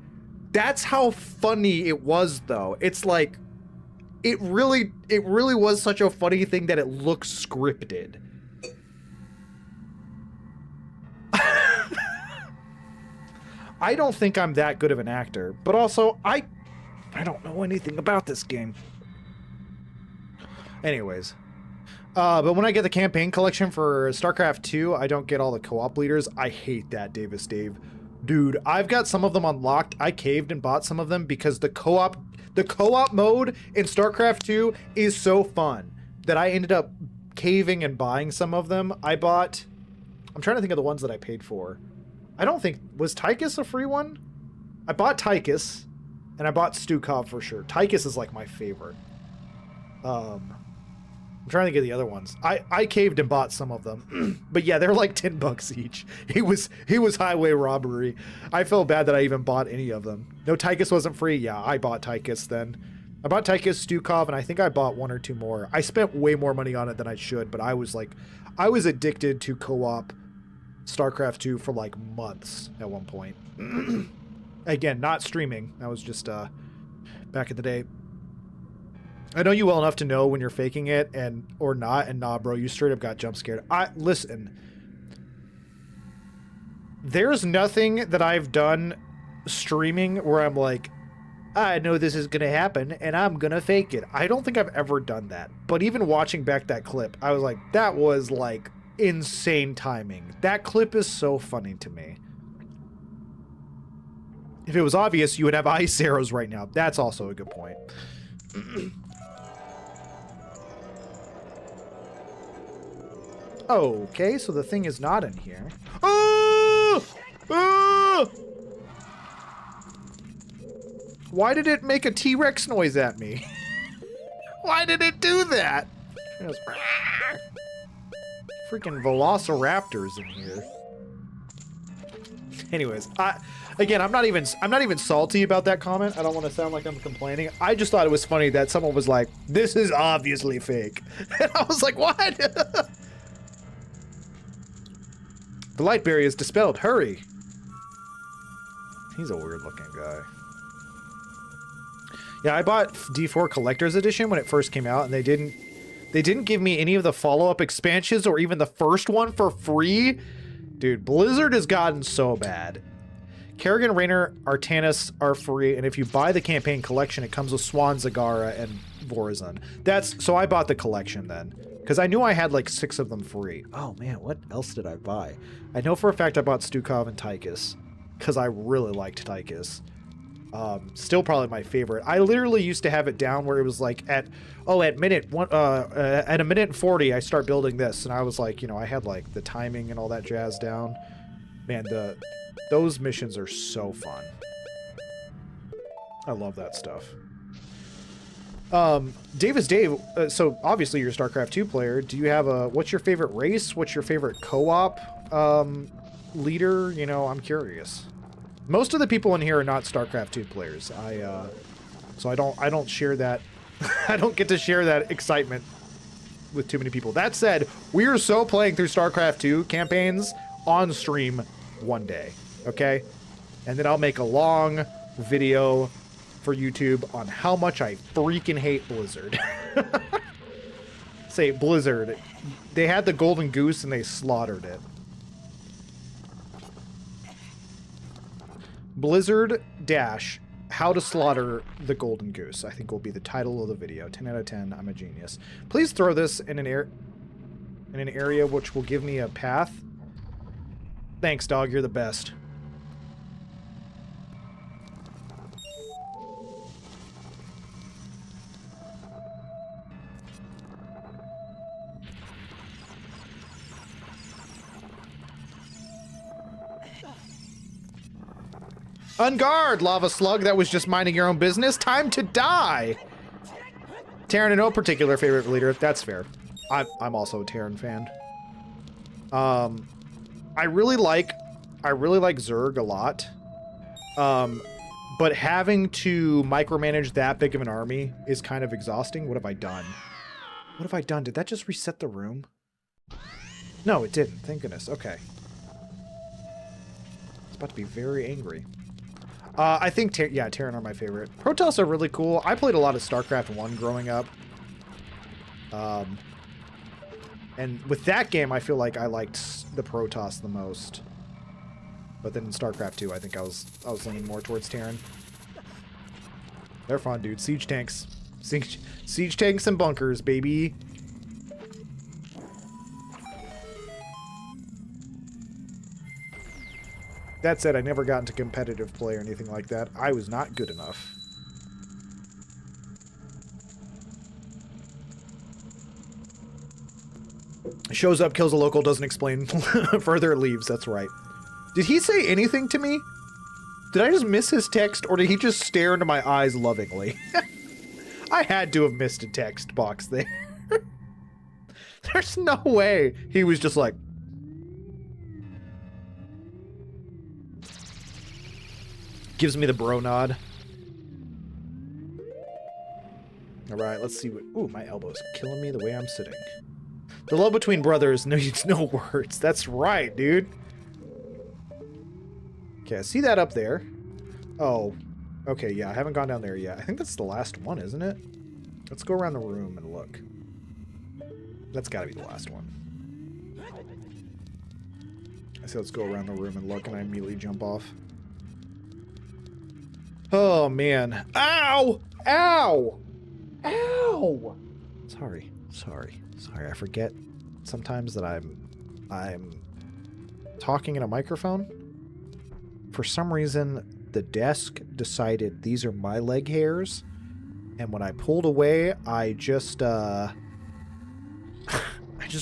That's how funny it was, though. It's like, it really was such a funny thing that it looks scripted. I don't think I'm that good of an actor, but also I don't know anything about this game. Anyways, but when I get the campaign collection for StarCraft 2, I don't get all the co-op leaders. I hate that, Davis Dave. Dude, I've got some of them unlocked. I caved and bought some of them because the co-op mode in StarCraft 2 is so fun that I ended up caving and buying some of them. I'm trying to think of the ones that I paid for. I don't think, was Tychus a free one? I bought Tychus, and I bought Stukov for sure. Tychus is like my favorite. I'm trying to get the other ones. I caved and bought some of them. But yeah, they're like $10 each. He was highway robbery. I felt bad that I even bought any of them. No, Tychus wasn't free. Yeah, I bought Tychus then. I bought Tychus, Stukov, and I think I bought one or two more. I spent way more money on it than I should, but I was addicted to co-op StarCraft 2 for like months at one point. Again, not streaming. That was just back in the day. I know you well enough to know when you're faking it or not, and nah, bro, you straight up got jump scared. Listen. There's nothing that I've done streaming where I'm like, I know this is gonna happen and I'm gonna fake it. I don't think I've ever done that. But even watching back that clip, I was like, that was like insane timing. That clip is so funny to me. If it was obvious, you would have ice arrows right now. That's also a good point. Okay, so the thing is not in here. Oh! Oh! Why did it make a T-Rex noise at me? Why did it do that? It was... Freaking velociraptors in here. Anyways, I'm not even salty about that comment. I don't want to sound like I'm complaining. I just thought it was funny that someone was like, "This is obviously fake," and I was like, "What?" The light barrier is dispelled. Hurry. He's a weird-looking guy. Yeah, I bought D4 Collector's Edition when it first came out, and they didn't give me any of the follow-up expansions or even the first one for free. Dude, Blizzard has gotten so bad. Kerrigan, Raynor, Artanis are free, and if you buy the campaign collection, it comes with Swan, Zagara, and Vorazun. So I bought the collection then, because I knew I had like 6 of them free. Oh man, what else did I buy? I know for a fact I bought Stukov and Tychus, because I really liked Tychus. Still probably my favorite. I literally used to have it down where it was like at a minute and 40 I start building this, and I was like, I had like the timing and all that jazz down. Man, those missions are so fun. I love that stuff. Davis Dave, so obviously you're a StarCraft 2 player. Do you have what's your favorite race? What's your favorite co-op leader? I'm curious. Most of the people in here are not StarCraft 2 players. So I don't share that. I don't get to share that excitement with too many people. That said, we are so playing through StarCraft 2 campaigns on stream one day, okay? And then I'll make a long video for YouTube on how much I freaking hate Blizzard. Say, Blizzard. They had the golden goose and they slaughtered it. Blizzard dash how to slaughter the golden goose, I think will be the title of the video. 10 out of 10. I'm a genius. Please throw this in an area which will give me a path. Thanks, dog. You're the best. On guard, lava slug that was just minding your own business. Time to die. Terran in no particular favorite leader. That's fair. I'm also a Terran fan. I really like Zerg a lot. But having to micromanage that big of an army is kind of exhausting. What have I done? What have I done? Did that just reset the room? No, it didn't. Thank goodness. Okay. It's about to be very angry. I think, yeah, Terran are my favorite. Protoss are really cool. I played a lot of StarCraft 1 growing up. And with that game, I feel like I liked the Protoss the most. But then in StarCraft 2, I think I was leaning more towards Terran. They're fun, dude. Siege tanks. Siege tanks and bunkers, baby. That said, I never got into competitive play or anything like that. I was not good enough. Shows up, kills a local, doesn't explain further, leaves. That's right. Did he say anything to me? Did I just miss his text, or did he just stare into my eyes lovingly? I had to have missed a text box there. There's no way he was just like... Gives me the bro nod. Alright, let's see what... Ooh, my elbow's killing me the way I'm sitting. The love between brothers needs no words. That's right, dude. Okay, I see that up there. Oh. Okay, yeah, I haven't gone down there yet. I think that's the last one, isn't it? Let's go around the room and look. That's gotta be the last one. I say let's go around the room and look, and I immediately jump off. Oh, man. Ow! Ow! Ow! Sorry. I forget sometimes that I'm talking in a microphone. For some reason, the desk decided these are my leg hairs, and when I pulled away, I just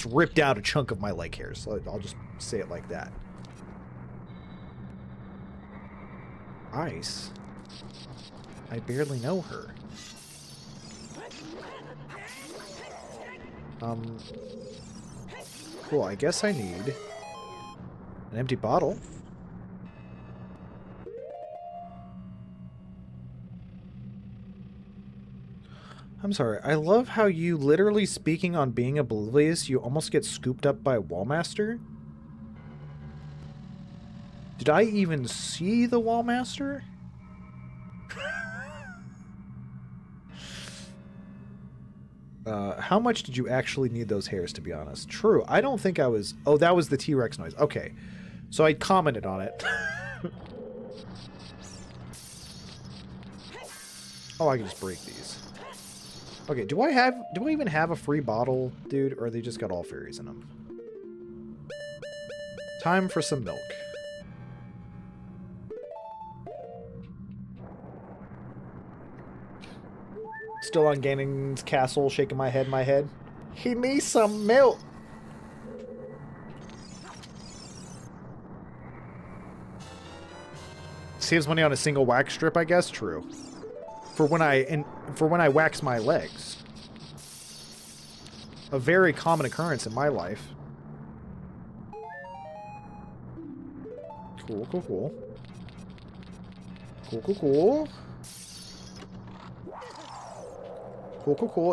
ripped out a chunk of my leg hairs. So I'll just say it like that. Ice? I barely know her. Cool, I guess I need an empty bottle. I'm sorry, I love how you literally speaking on being oblivious, you almost get scooped up by a Wallmaster. Did I even see the Wallmaster? How much did you actually need those hairs, to be honest? True, I don't think I was... Oh, that was the T-Rex noise. Okay. So I commented on it. Oh, I can just break these. Okay, do I even have a free bottle, dude? Or they just got all fairies in them? Time for some milk. Still on Ganon's castle, shaking my head. He needs some milk. Saves money on a single wax strip, I guess. True. For when I wax my legs. A very common occurrence in my life. Cool. Cool.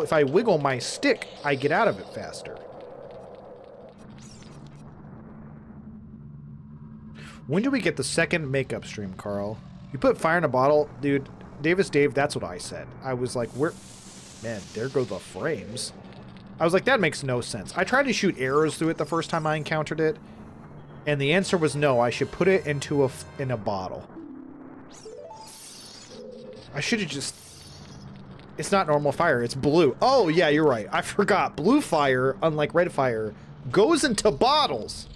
If I wiggle my stick, I get out of it faster. When do we get the second makeup stream, Carl? You put fire in a bottle? Dude, Davis Dave, that's what I said. I was like, where... Man, there go the frames. I was like, that makes no sense. I tried to shoot arrows through it the first time I encountered it. And the answer was no, I should put it into in a bottle. I should have just... It's not normal fire, it's blue. Oh, yeah, you're right. I forgot. Blue fire, unlike red fire, goes into bottles.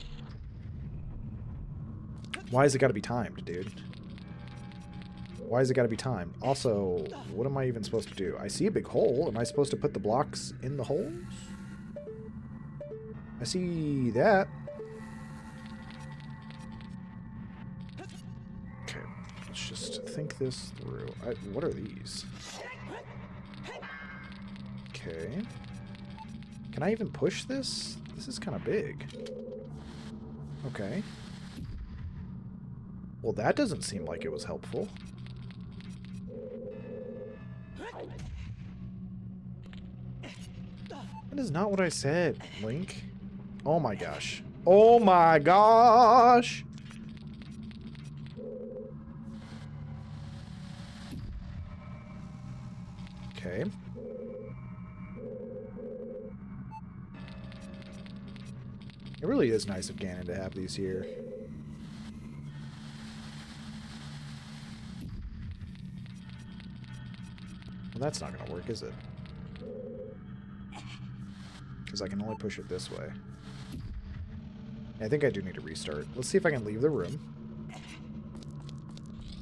Why has it got to be timed, dude? Why has it got to be timed? Also, what am I even supposed to do? I see a big hole. Am I supposed to put the blocks in the holes? I see that. Okay, let's just think this through. What are these? Okay. Can I even push this? This is kind of big. Okay. Well, that doesn't seem like it was helpful. That is not what I said, Link. Oh my gosh. Oh my gosh! Okay. It really is nice of Ganon to have these here. Well, that's not going to work, is it? Because I can only push it this way. I think I do need to restart. Let's see if I can leave the room.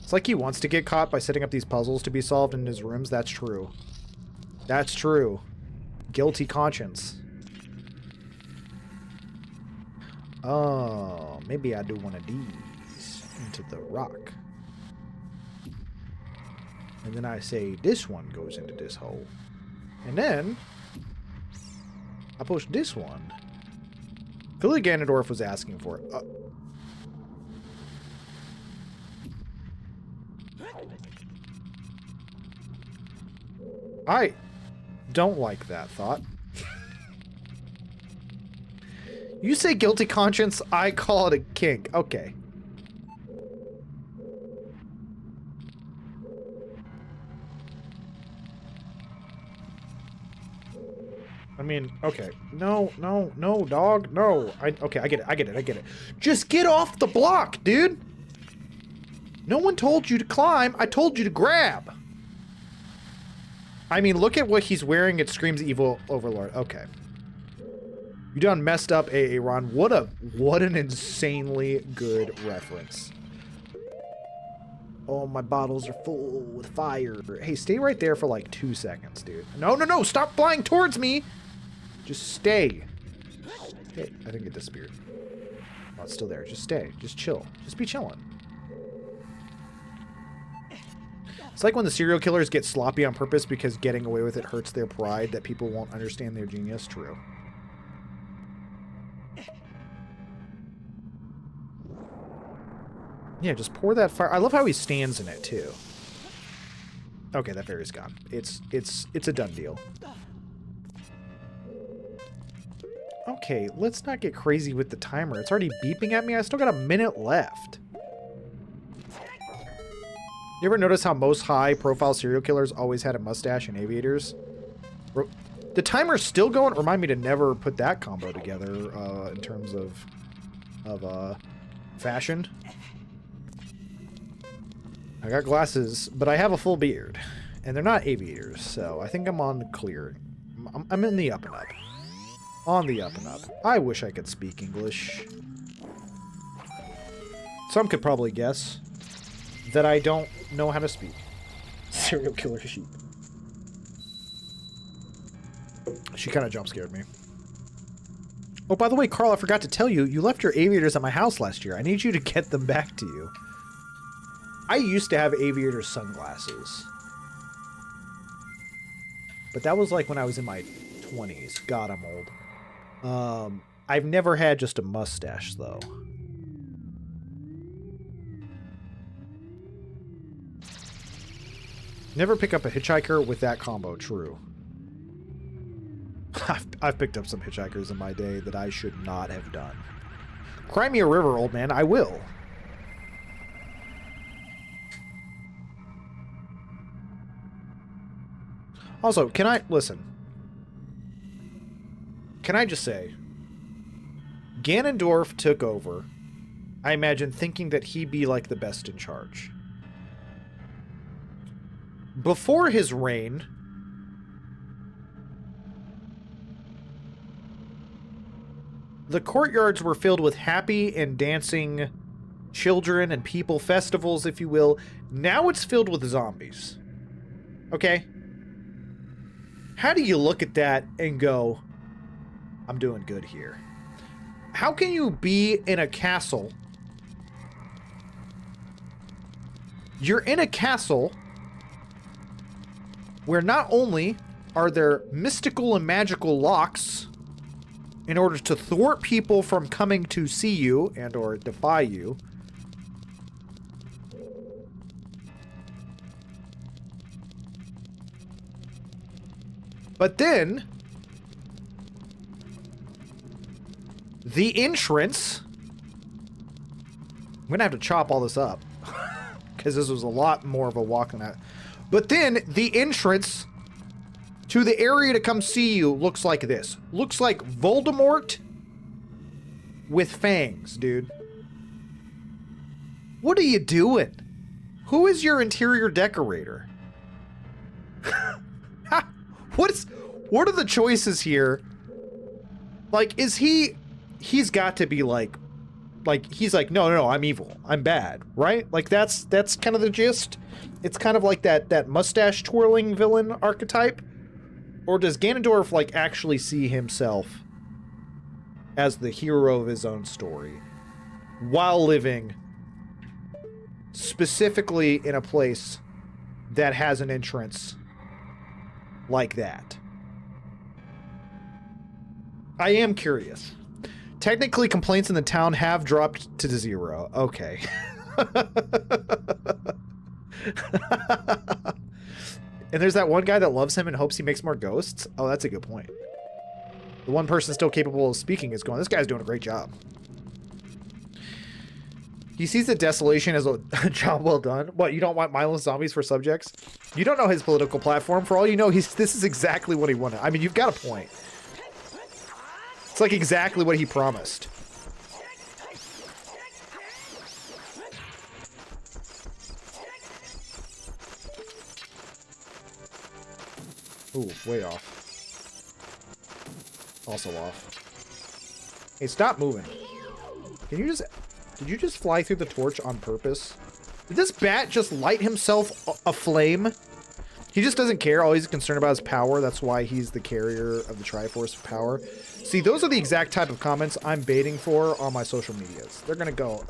It's like he wants to get caught by setting up these puzzles to be solved in his rooms. That's true. That's true. Guilty conscience. Oh, maybe I do one of these into the rock. And then I say this one goes into this hole. And then I push this one. Clearly Ganondorf was asking for it. I don't like that thought. You say guilty conscience, I call it a kink. Okay. I mean, okay. No, no, no, dog. No. Okay, I get it. I get it. I get it. Just get off the block, dude. No one told you to climb. I told you to grab. I mean, look at what he's wearing. It screams evil overlord. Okay. You done messed up, Aaron. What an insanely good reference. Oh, my bottles are full with fire. Hey, stay right there for like 2 seconds, dude. No, no, no. Stop flying towards me. Just stay. Hey, I think it disappeared. Oh, it's still there. Just stay. Just chill. Just be chilling. It's like when the serial killers get sloppy on purpose because getting away with it hurts their pride that people won't understand their genius. True. Yeah, just pour that fire. I love how he stands in it too. Okay, that fairy's gone. It's a done deal. Okay, let's not get crazy with the timer. It's already beeping at me. I still got a minute left. You ever notice how most high-profile serial killers always had a mustache and aviators? The timer's still going. Remind me to never put that combo together in terms of fashion. I got glasses, but I have a full beard. And they're not aviators, so I think I'm on clear. I'm in the up and up. On the up and up. I wish I could speak English. Some could probably guess that I don't know how to speak. Serial killer sheep. She kind of jump scared me. Oh, by the way, Carl, I forgot to tell you, you left your aviators at my house last year. I need you to get them back to you. I used to have aviator sunglasses. But that was like when I was in my 20s. God, I'm old. I've never had just a mustache, though. Never pick up a hitchhiker with that combo, true. I've picked up some hitchhikers in my day that I should not have done. Cry me a river, old man. I will. Also, can I... Listen. Can I just say... Ganondorf took over, I imagine, thinking that he'd be like the best in charge. Before his reign... the courtyards were filled with happy and dancing children and people, festivals, if you will. Now it's filled with zombies. Okay? How do you look at that and go, I'm doing good here? How can you be in a castle You're in a castle where not only are there mystical and magical locks in order to thwart people from coming to see you and or defy you, but then the entrance, I'm gonna have to chop all this up because this was a lot more of a walk than that. But then the entrance to the area to come see you looks like this. Looks like Voldemort with fangs, dude. What are you doing? Who is your interior decorator? What are the choices here? Like, is he's got to be like he's like, no, I'm evil. I'm bad, right? Like that's kind of the gist. It's kind of like that mustache twirling villain archetype. Or does Ganondorf like actually see himself as the hero of his own story while living specifically in a place that has an entrance like that? I am curious. Technically, complaints in the town have dropped to 0. Okay. And there's that one guy that loves him and hopes he makes more ghosts. Oh, that's a good point. The one person still capable of speaking is going, this guy's doing a great job. He sees the desolation as a job well done. What, you don't want mindless zombies for subjects? You don't know his political platform. For all you know, this is exactly what he wanted. I mean, you've got a point. It's like exactly what he promised. Ooh, way off. Also off. Hey, stop moving. Can you just... Did you just fly through the torch on purpose? Did this bat just light himself aflame? He just doesn't care. All he's concerned about is power. That's why he's the carrier of the Triforce of power. See, those are the exact type of comments I'm baiting for on my social medias. They're gonna go,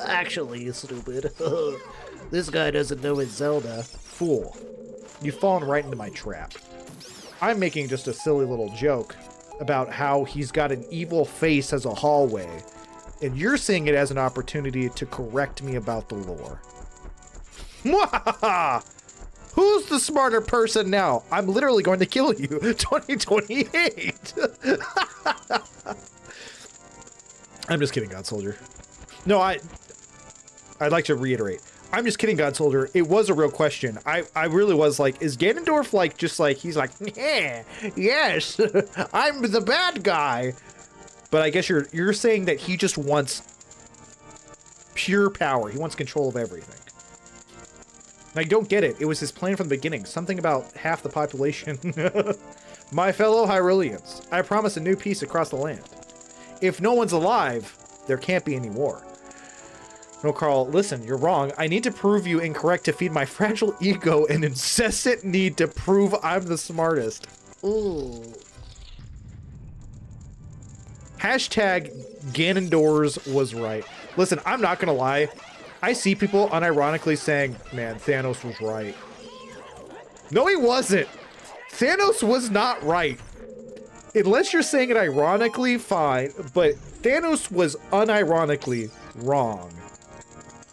actually, stupid. This guy doesn't know his Zelda. Fool. You've fallen right into my trap. I'm making just a silly little joke about how he's got an evil face as a hallway, and you're seeing it as an opportunity to correct me about the lore. Mwahaha! Who's the smarter person now? I'm literally going to kill you. 2028. I'm just kidding, God Soldier. No, I'd like to reiterate. I'm just kidding, God Soldier. It was a real question. I really was like, is Ganondorf like, just like, he's like, yeah, yes, I'm the bad guy. But I guess you're saying that he just wants pure power. He wants control of everything. And I don't get it. It was his plan from the beginning. Something about half the population. My fellow Hyruleans, I promise a new peace across the land. If no one's alive, there can't be any war. No, Carl, listen, you're wrong. I need to prove you incorrect to feed my fragile ego and incessant need to prove I'm the smartest. Ooh. Hashtag Ganondorf was right. Listen, I'm not gonna lie. I see people unironically saying, man, Thanos was right. No, he wasn't. Thanos was not right. Unless you're saying it ironically, fine. But Thanos was unironically wrong.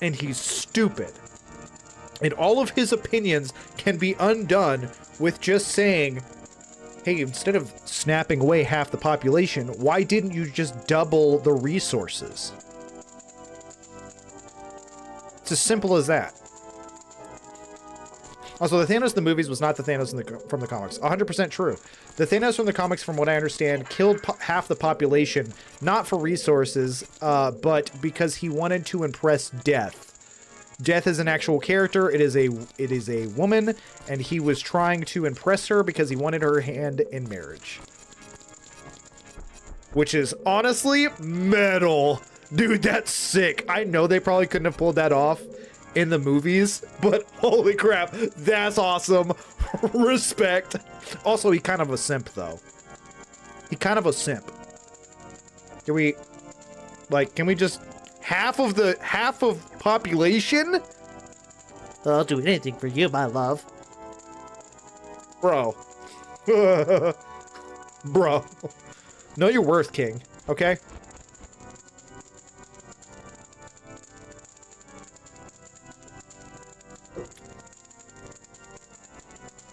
And he's stupid. And all of his opinions can be undone with just saying, hey, instead of snapping away half the population, why didn't you just double the resources? It's as simple as that. Also, the Thanos in the movies was not the Thanos from the comics. 100% true. The Thanos from the comics, from what I understand, killed half the population, not for resources, but because he wanted to impress Death. Death is an actual character. It is a woman, and he was trying to impress her because he wanted her hand in marriage. Which is honestly metal. Dude, that's sick. I know they probably couldn't have pulled that off in the movies, but holy crap, that's awesome. Respect. Also, he kind of a simp, though. He kind of a simp. Can we just half of population? I'll do anything for you, my love. Bro. Bro. Know your worth, King. Okay?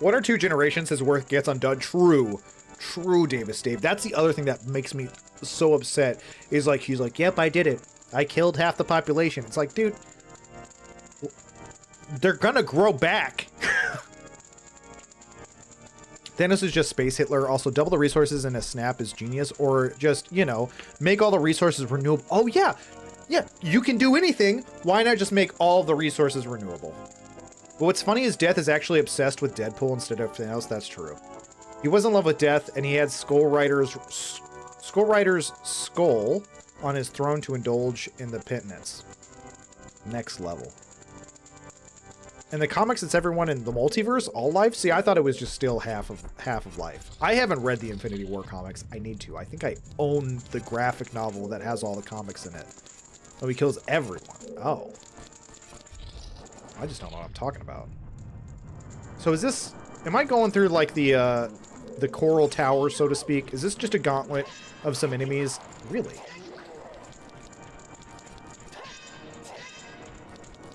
One or two generations his worth gets undone. True. True, Davis Dave. That's the other thing that makes me so upset. Is like, he's like, yep, I did it. I killed half the population. It's like, dude, they're gonna grow back. Thanos is just Space Hitler. Also, double the resources in a snap is genius. Or just, you know, make all the resources renewable. Oh, yeah. Yeah, you can do anything. Why not just make all the resources renewable? But what's funny is Death is actually obsessed with Deadpool instead of Thanos. That's true. He was in love with Death, and he had Skull Rider's skull on his throne to indulge in the penitence. Next level. In the comics, it's everyone in the multiverse, all life. See, I thought it was just still half of life. I haven't read the Infinity War comics. I need to. I think I own the graphic novel that has all the comics in it. Oh, he kills everyone. Oh. I just don't know what I'm talking about. So is this... Am I going through, like, the Coral Tower, so to speak? Is this just a gauntlet of some enemies? Really?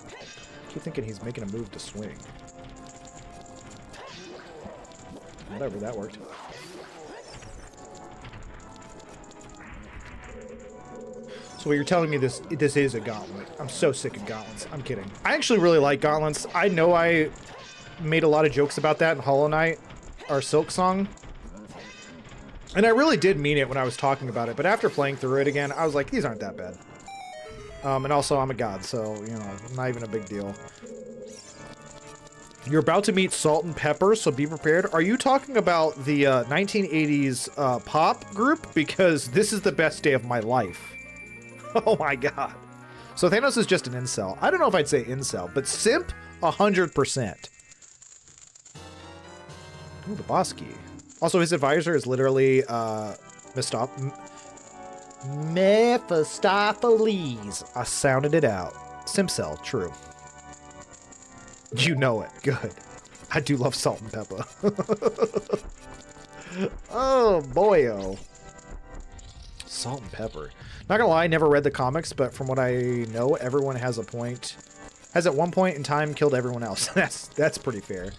I keep thinking he's making a move to swing. Whatever, that worked. So what you're telling me, this is a gauntlet. I'm so sick of gauntlets. I'm kidding. I actually really like gauntlets. I know I made a lot of jokes about that in Hollow Knight, our Silk Song. And I really did mean it when I was talking about it, but after playing through it again, I was like, these aren't that bad. And also, I'm a god, so, you know, not even a big deal. You're about to meet Salt and Pepper, so be prepared. Are you talking about the 1980s pop group? Because this is the best day of my life. Oh my god. So Thanos is just an incel. I don't know if I'd say incel, but simp, 100%. Ooh, the boss key. Also, his advisor is literally Mephistopheles. I sounded it out. Simcell, true. You know it. Good. I do love Salt and Pepper. Oh, boyo. Salt and Pepper. Not gonna lie, I never read the comics, but from what I know, everyone has at one point in time killed everyone else. That's pretty fair.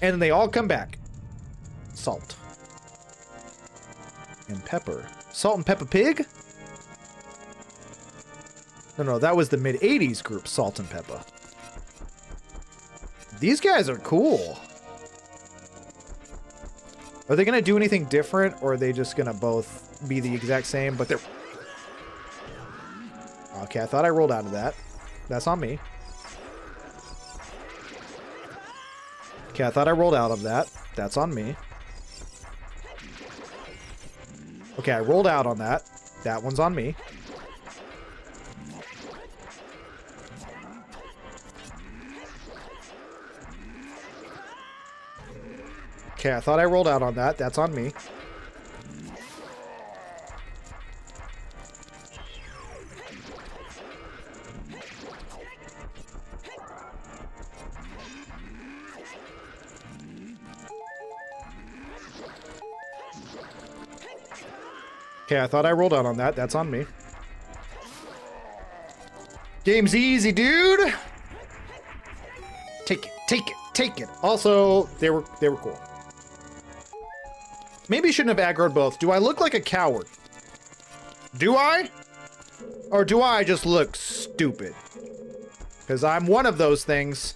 And then they all come back. Salt. And Pepper. Salt and Peppa Pig? No, that was the mid-80s group, Salt and Peppa. These guys are cool. Are they gonna do anything different, or are they just gonna both be the exact same, but they're... Okay, I thought I rolled out of that. That's on me. Okay, I thought I rolled out of that. That's on me. Okay, I rolled out on that. That one's on me. Okay, I thought I rolled out on that. That's on me. Okay, I thought I rolled out on that. That's on me. Game's easy, dude. Take it, take it, take it. Also, they were cool. Maybe you shouldn't have aggroed both. Do I look like a coward? Do I? Or do I just look stupid? Because I'm one of those things.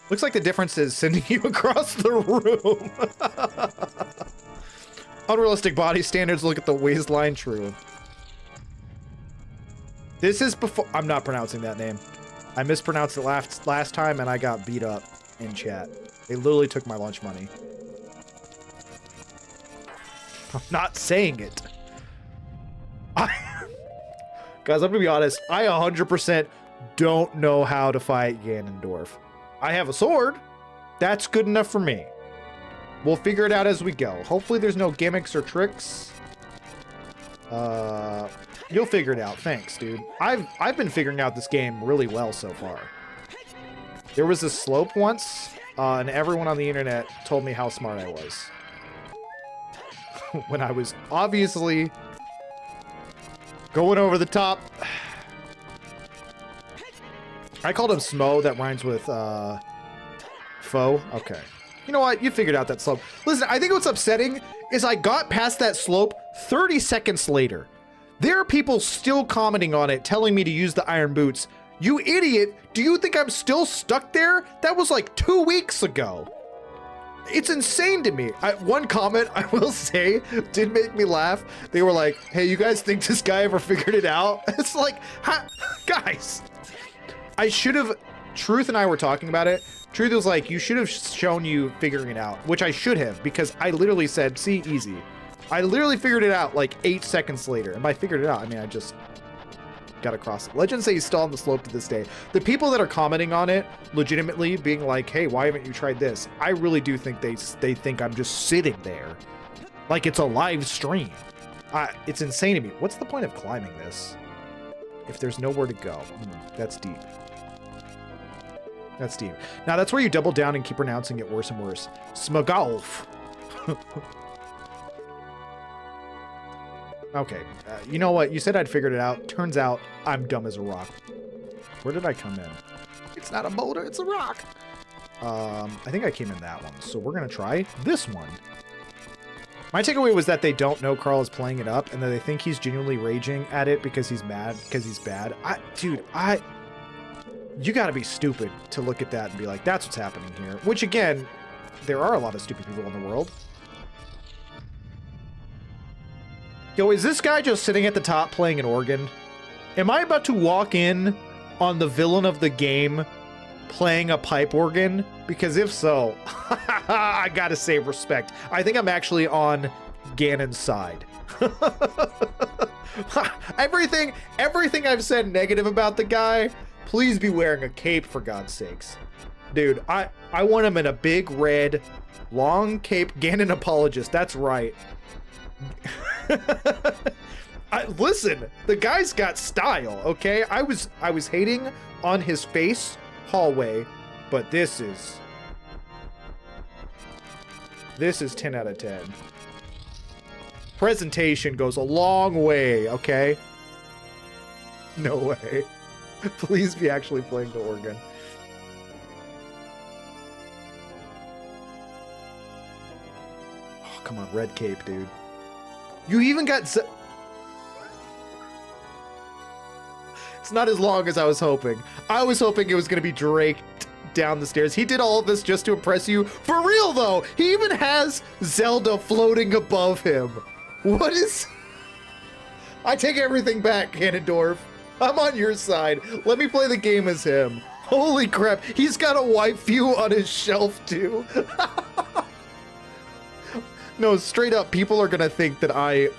Looks like the difference is sending you across the room. Unrealistic body standards, look at the waistline, true. This is before... I'm not pronouncing that name. I mispronounced it last time and I got beat up in chat. They literally took my lunch money. I'm not saying it. Guys, I'm gonna be honest. I 100% don't know how to fight Ganondorf. I have a sword. That's good enough for me. We'll figure it out as we go. Hopefully there's no gimmicks or tricks. You'll figure it out. Thanks, dude. I've been figuring out this game really well so far. There was a slope once, and everyone on the internet told me how smart I was. When I was obviously going over the top. I called him Smo. That rhymes with foe. Okay. You know what? You figured out that slope. Listen, I think what's upsetting is I got past that slope 30 seconds later. There are people still commenting on it, telling me to use the iron boots. You idiot! Do you think I'm still stuck there? That was like 2 weeks ago. It's insane to me. One comment, I will say, did make me laugh. They were like, hey, you guys think this guy ever figured it out? It's like, guys. I should have... Truth and I were talking about it. Truth was like, you should have shown you figuring it out, which I should have, because I literally said, see, easy. I literally figured it out like 8 seconds later. And by figured it out, I mean, I just got across it. Legends say he's still on the slope to this day. The people that are commenting on it, legitimately being like, hey, why haven't you tried this? I really do think they think I'm just sitting there like it's a live stream. It's insane to me. What's the point of climbing this if there's nowhere to go? That's deep. That's deep. Now, that's where you double down and keep pronouncing it worse and worse. Smogalf. Okay, you know what? You said I'd figured it out. Turns out I'm dumb as a rock. Where did I come in? It's not a boulder, it's a rock. I think I came in that one. So we're going to try this one. My takeaway was that they don't know Carl is playing it up and that they think he's genuinely raging at it because he's mad, because he's bad. Dude, you got to be stupid to look at that and be like, that's what's happening here. Which, again, there are a lot of stupid people in the world. Yo, is this guy just sitting at the top playing an organ? Am I about to walk in on the villain of the game playing a pipe organ? Because if so, I gotta say respect. I think I'm actually on Ganon's side. Everything I've said negative about the guy, please be wearing a cape for God's sakes. Dude, I want him in a big red, long cape. Ganon apologist, that's right. Listen, the guy's got style, okay? I was hating on his face hallway, but this is 10 out of 10. Presentation goes a long way, okay? No way. Please be actually playing the organ. Oh, come on, red cape, dude. You even got... It's not as long as I was hoping. I was hoping it was going to be draped down the stairs. He did all of this just to impress you. For real, though! He even has Zelda floating above him. What is... I take everything back, Ganondorf. I'm on your side. Let me play the game as him. Holy crap. He's got a waifu on his shelf, too. No, straight up, people are gonna think that I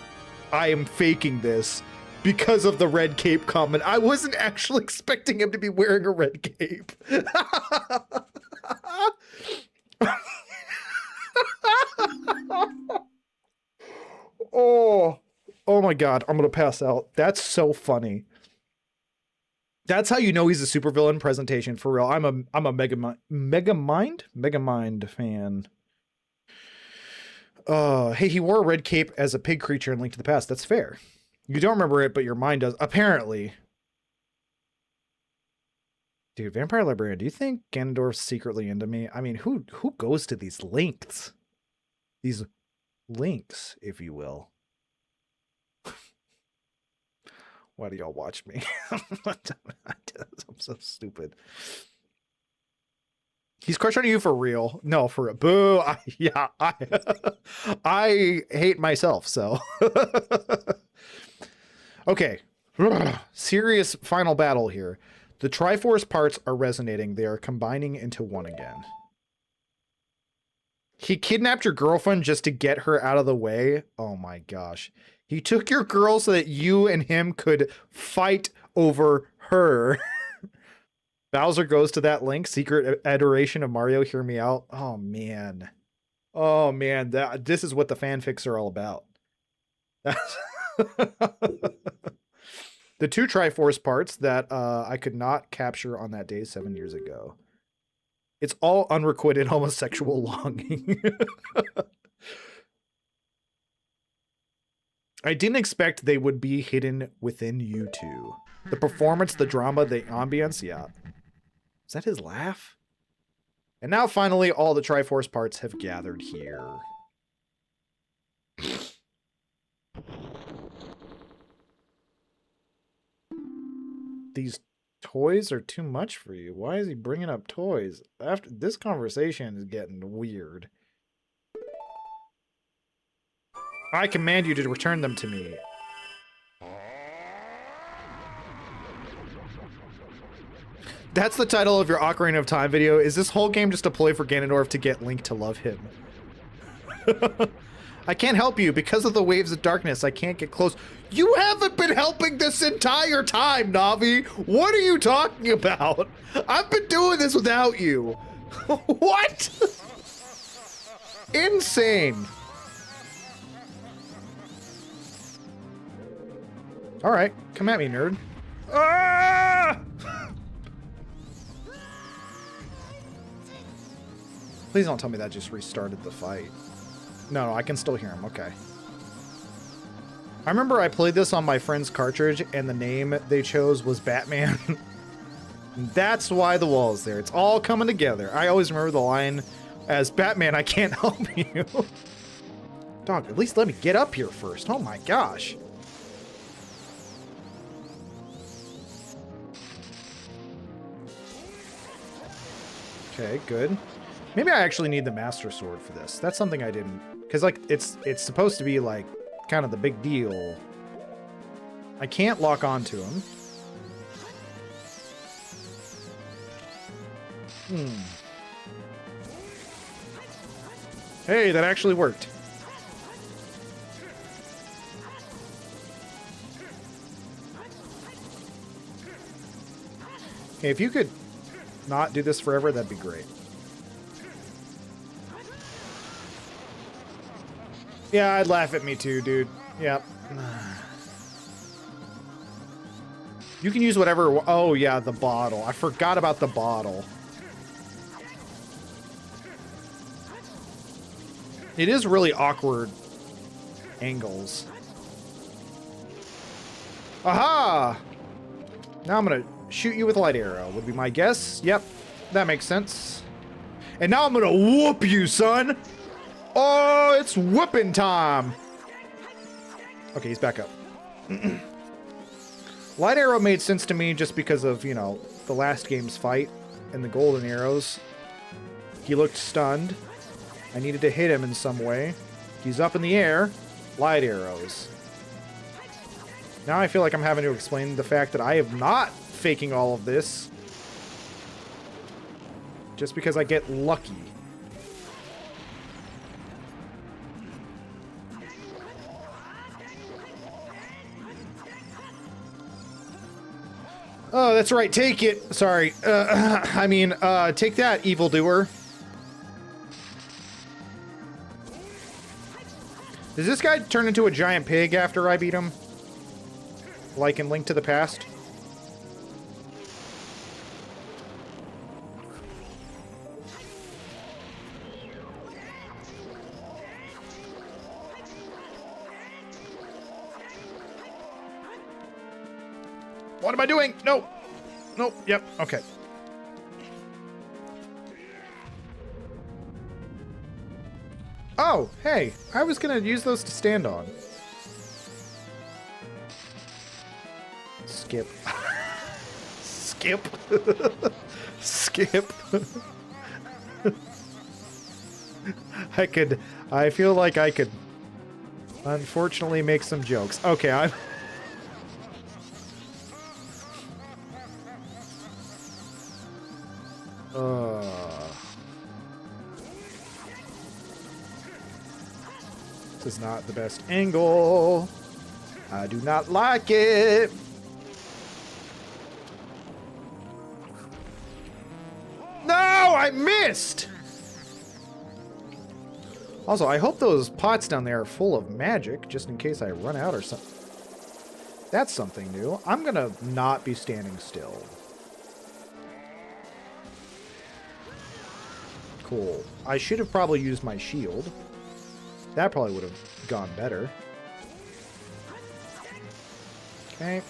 am faking this because of the red cape comment. I wasn't actually expecting him to be wearing a red cape. Oh my God, I'm gonna pass out. That's so funny. That's how you know he's a supervillain presentation, for real. I'm a Megamind fan. Hey, he wore a red cape as a pig creature in Link to the Past. That's fair. You don't remember it, but your mind does. Apparently. Dude, Vampire Librarian, do you think Ganondorf's secretly into me? I mean, who goes to these lengths? These links, if you will. Why do y'all watch me? I'm so stupid. He's crushed on you for real. No, for real. Boo. I hate myself, so. Okay. Serious final battle here. The Triforce parts are resonating. They are combining into one again. He kidnapped your girlfriend just to get her out of the way. Oh my gosh. He took your girl so that you and him could fight over her. Bowser goes to that Link, secret adoration of Mario, hear me out. Oh man. Oh man, this is what the fanfics are all about. The 2 Triforce parts that I could not capture on that day 7 years ago. It's all unrequited homosexual longing. I didn't expect they would be hidden within you two. The performance, the drama, the ambience, yeah. Is that his laugh? And now finally all the Triforce parts have gathered here. These toys are too much for you. Why is he bringing up toys? After this conversation is getting weird. I command you to return them to me. That's the title of your Ocarina of Time video. Is this whole game just a ploy for Ganondorf to get Link to love him? I can't help you. Because of the waves of darkness, I can't get close. You haven't been helping this entire time, Navi. What are you talking about? I've been doing this without you. What? Insane. All right, come at me, nerd. Ah! Please don't tell me that just restarted the fight. No, I can still hear him. Okay. I remember I played this on my friend's cartridge, and the name they chose was Batman. That's why the wall is there. It's all coming together. I always remember the line as Batman, I can't help you. Dog, at least let me get up here first. Oh my gosh. Okay, good. Maybe I actually need the Master Sword for this. That's something I didn't... Because, like, it's supposed to be, like, kind of the big deal. I can't lock onto him. Hey, that actually worked. Okay, if you could not do this forever, that'd be great. Yeah, I'd laugh at me too, dude. Yep. You can use whatever... Oh, yeah, the bottle. I forgot about the bottle. It is really awkward angles. Aha! Now I'm gonna shoot you with a light arrow, would be my guess. Yep, that makes sense. And now I'm gonna whoop you, son! Oh, it's whooping time! Okay, he's back up. Light arrow made sense to me just because of, you know, the last game's fight and the golden arrows. He looked stunned. I needed to hit him in some way. He's up in the air. Light arrows. Now I feel like I'm having to explain the fact that I am not faking all of this. Just because I get lucky. Oh, that's right. Take it. Sorry. I mean, take that, evildoer. Does this guy turn into a giant pig after I beat him? Like in Link to the Past? What am I doing? No. Nope. Yep. Okay. Oh, hey. I was gonna use those to stand on. Skip. Skip. Skip. I feel like I could unfortunately make some jokes. Okay, I'm... This is not the best angle. I do not like it. No, I missed. Also, I hope those pots down there are full of magic, just in case I run out or something. That's something new. I'm gonna not be standing still. Cool. I should have probably used my shield. That probably would have gone better. Okay.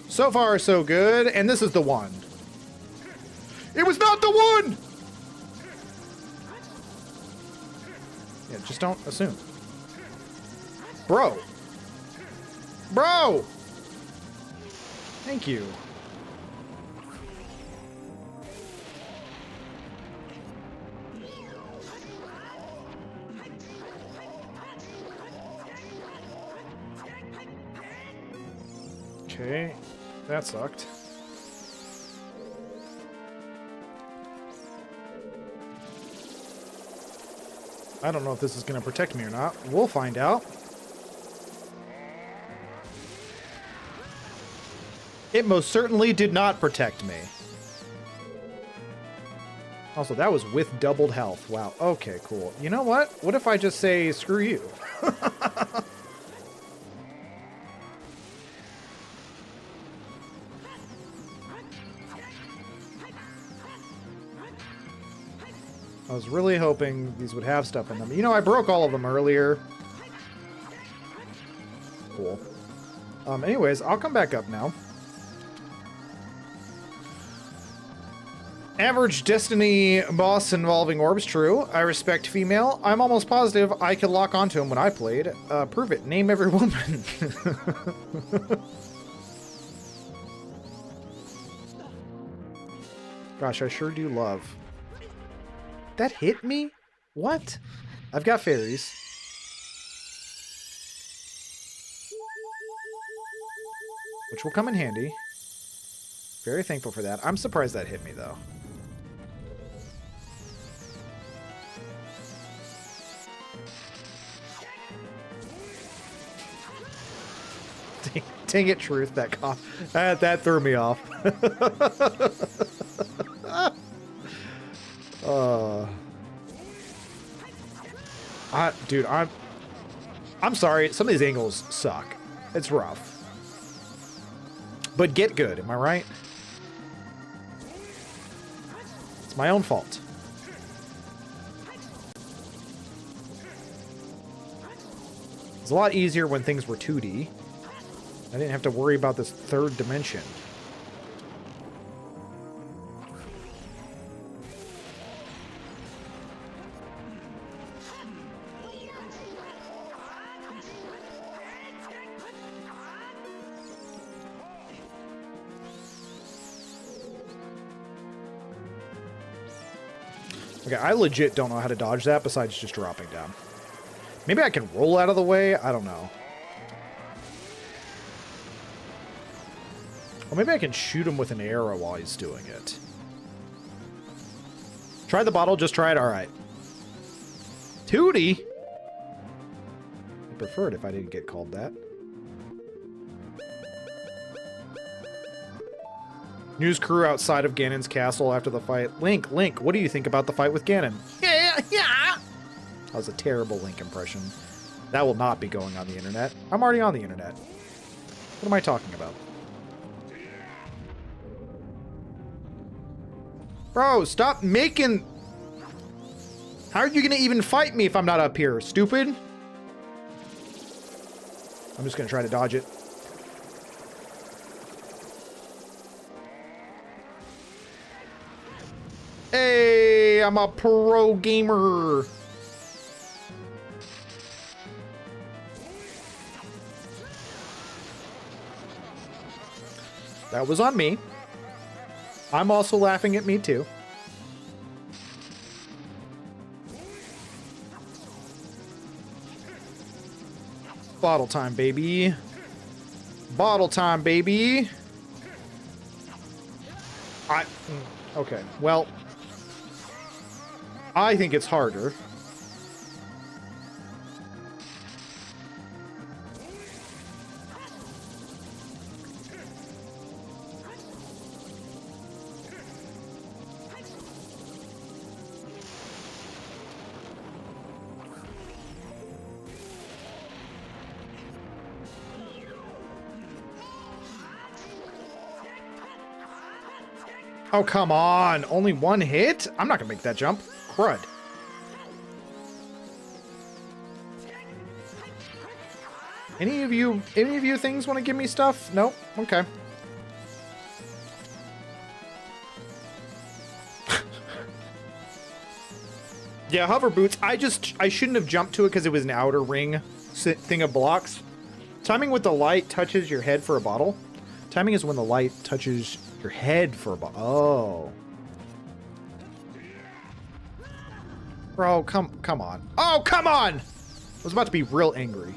So far, so good. And this is the one. It was not the one! Yeah, just don't assume. Bro. Bro! Thank you. Okay, that sucked. I don't know if this is going to protect me or not. We'll find out. It most certainly did not protect me. Also, that was with doubled health. Wow. Okay, cool. You know what? What if I just say, screw you? I was really hoping these would have stuff in them. You know, I broke all of them earlier. Cool. Anyways, I'll come back up now. Average Destiny boss involving orbs, true. I respect female. I'm almost positive I could lock onto him when I played. Prove it. Name every woman. Gosh, I sure do love. That hit me? What? I've got fairies. Which will come in handy. Very thankful for that. I'm surprised that hit me, though. Dang it, Truth. That threw me off. Dude, I'm sorry. Some of these angles suck. It's rough. But get good, am I right? It's my own fault. It's a lot easier when things were 2D. I didn't have to worry about this third dimension. Okay, I legit don't know how to dodge that besides just dropping down. Maybe I can roll out of the way? I don't know. Or maybe I can shoot him with an arrow while he's doing it. Try the bottle, just try it. Alright. 2D? I prefer it if I didn't get called that. News crew outside of Ganon's castle after the fight. Link, what do you think about the fight with Ganon? Yeah. That was a terrible Link impression. That will not be going on the internet. I'm already on the internet. What am I talking about? Bro, stop making... How are you going to even fight me if I'm not up here? Stupid? I'm just going to try to dodge it. Hey, I'm a pro gamer. That was on me. I'm also laughing at me too. Bottle time, baby. Bottle time, baby. Okay, well, I think it's harder. Oh, come on. Only one hit? I'm not gonna make that jump. Crud. Any of you things want to give me stuff? Nope. Okay. Yeah, hover boots. I shouldn't have jumped to it because it was an outer ring thing of blocks. Timing with the light touches your head for a bottle. Timing is when the light touches your head for a bottle. Oh. Bro, come on. Oh, come on! I was about to be real angry.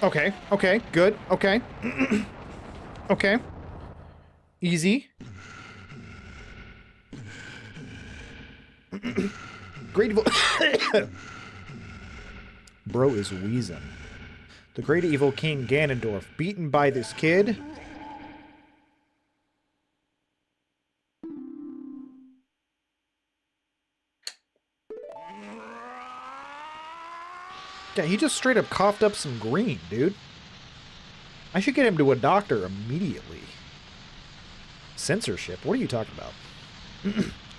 Okay, okay, good, okay. Okay. Easy. Great evil. Bro is wheezing. The great evil King Ganondorf, beaten by this kid. Yeah, he just straight up coughed up some green, dude. I should get him to a doctor immediately. Censorship? What are you talking about?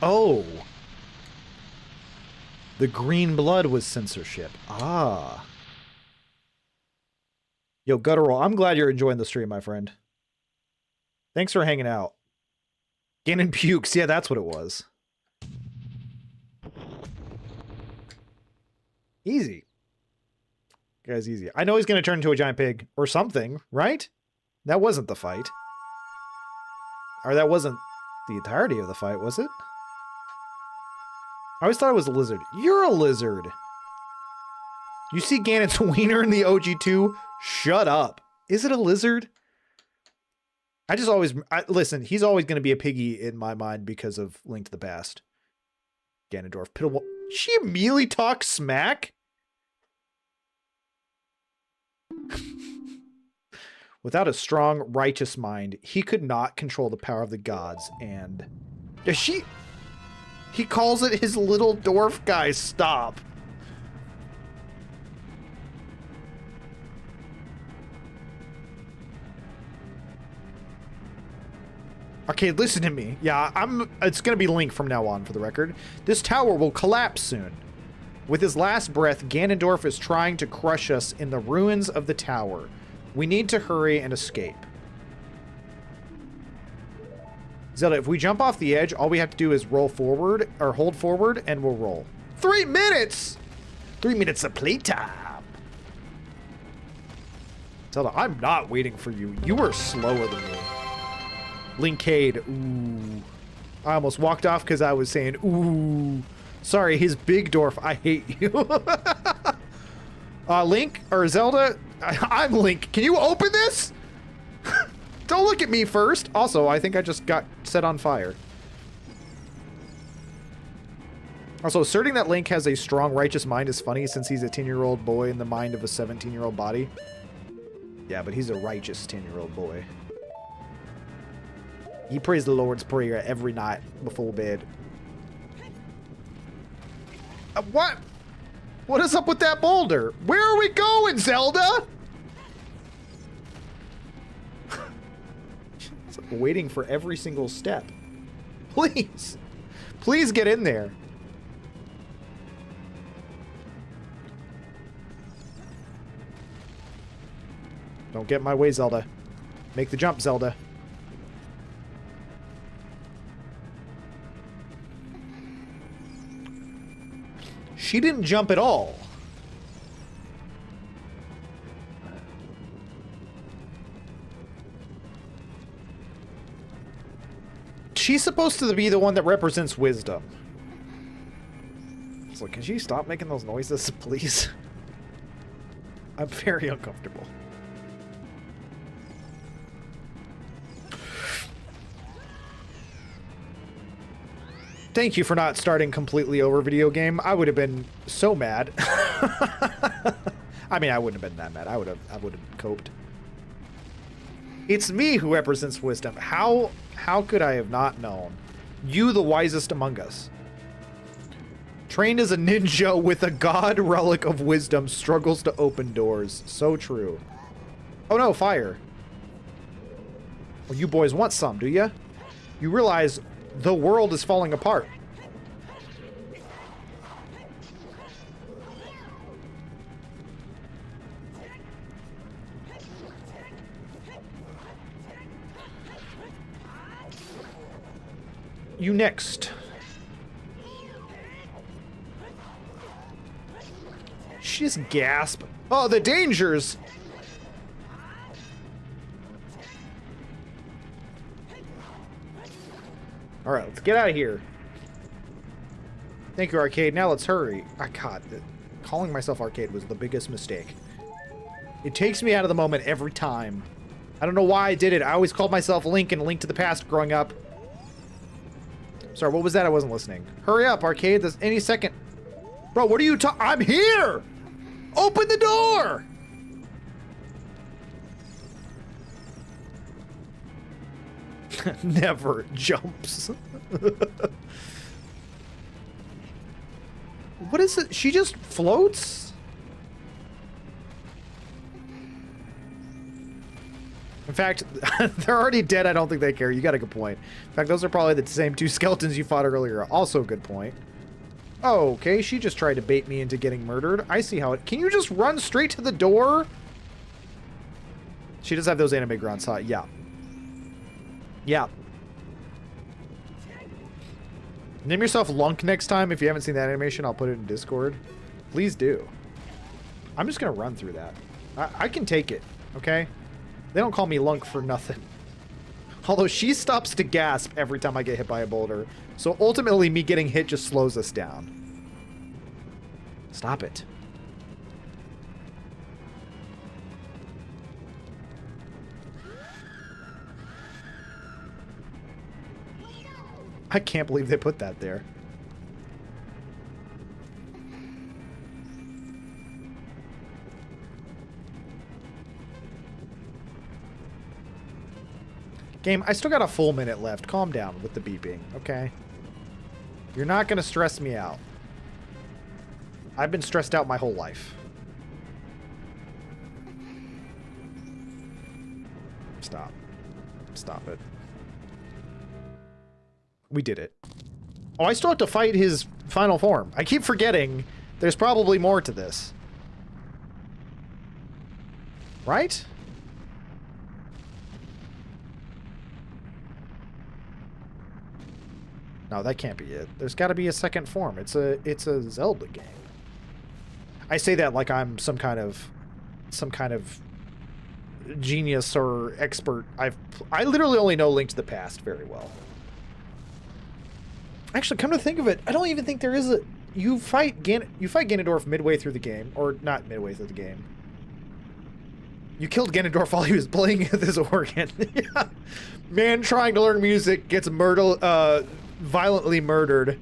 Oh. The green blood was censorship. Ah. Yo, Guttural, I'm glad you're enjoying the stream, my friend. Thanks for hanging out. Ganon pukes. Yeah, that's what it was. Easy. Guy's easy. I know he's going to turn into a giant pig or something, right? That wasn't the fight. Or that wasn't the entirety of the fight, was it? I always thought it was a lizard. You're a lizard. You see Ganon's wiener in the OG2? Shut up. Is it a lizard? I just always... listen, he's always going to be a piggy in my mind because of Link to the Past. Ganondorf. Pitiful. She immediately talks smack? Without a strong, righteous mind, he could not control the power of the gods, and... He calls it his little dwarf guy. Stop. Okay, listen to me. Yeah, it's gonna be Link from now on, for the record. This tower will collapse soon. With his last breath, Ganondorf is trying to crush us in the ruins of the tower. We need to hurry and escape. Zelda, if we jump off the edge, all we have to do is roll forward, or hold forward, and we'll roll. 3 minutes! 3 minutes of playtime. Zelda, I'm not waiting for you. You are slower than me. Linkade, ooh. I almost walked off because I was saying, ooh. Sorry, his big dwarf, I hate you. Link, or Zelda, I'm Link. Can you open this? Don't look at me first. Also, I think I just got set on fire. Also, asserting that Link has a strong, righteous mind is funny since he's a 10-year-old boy in the mind of a 17-year-old body. Yeah, but he's a righteous 10-year-old boy. He prays the Lord's Prayer every night before bed. What? What is up with that boulder? Where are we going, Zelda? It's like waiting for every single step. Please. Please get in there. Don't get in my way, Zelda. Make the jump, Zelda. She didn't jump at all. She's supposed to be the one that represents wisdom. So can she stop making those noises, please? I'm very uncomfortable. Thank you for not starting completely over video game. I would have been so mad. I mean, I wouldn't have been that mad. I would have coped. It's me who represents wisdom. How could I have not known? You, the wisest among us. Trained as a ninja with a god relic of wisdom, struggles to open doors. So true. Oh no, fire. Well, you boys want some, do ya? You realize the world is falling apart. You next. She just gasp. Oh, the dangers! Alright, let's get out of here. Thank you, Arcade. Now let's hurry. God, calling myself Arcade was the biggest mistake. It takes me out of the moment every time. I don't know why I did it. I always called myself Link and Link to the Past growing up. Sorry, what was that? I wasn't listening. Hurry up, Arcade. There's any second. Bro, what are you talking? I'm here! Open the door! Never jumps. What is it? She just floats? In fact, they're already dead. I don't think they care. You got a good point. In fact, those are probably the same two skeletons you fought earlier. Also a good point. Oh, okay. She just tried to bait me into getting murdered. I see how it... Can you just run straight to the door? She does have those anime grunts, huh? Yeah. Yeah. Name yourself Lunk next time. If you haven't seen that animation, I'll put it in Discord. Please do. I'm just going to run through that. I can take it, okay? They don't call me Lunk for nothing. Although she stops to gasp every time I get hit by a boulder. So ultimately, me getting hit just slows us down. Stop it. I can't believe they put that there. Game, I still got a full minute left. Calm down with the beeping, okay? You're not going to stress me out. I've been stressed out my whole life. Stop. Stop it. We did it. Oh, I still have to fight his final form. I keep forgetting there's probably more to this. Right? No, that can't be it. There's got to be a second form. It's a Zelda game. I say that like I'm some kind of genius or expert. I literally only know Link to the Past very well. Actually, come to think of it, I don't even think there is a... You fight Ganondorf midway through the game. Or not midway through the game. You killed Ganondorf while he was playing this organ. Yeah. Man trying to learn music gets violently murdered.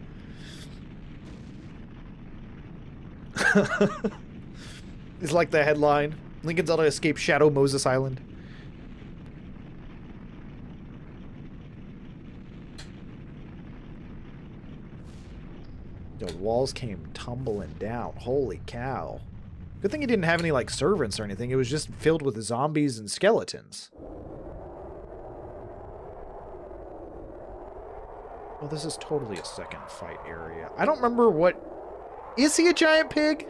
It's like the headline. Link and Zelda escape Shadow Moses Island. The walls came tumbling down. Holy cow. Good thing he didn't have any, like, servants or anything. It was just filled with zombies and skeletons. Oh, this is totally a second fight area. I don't remember what... Is he a giant pig?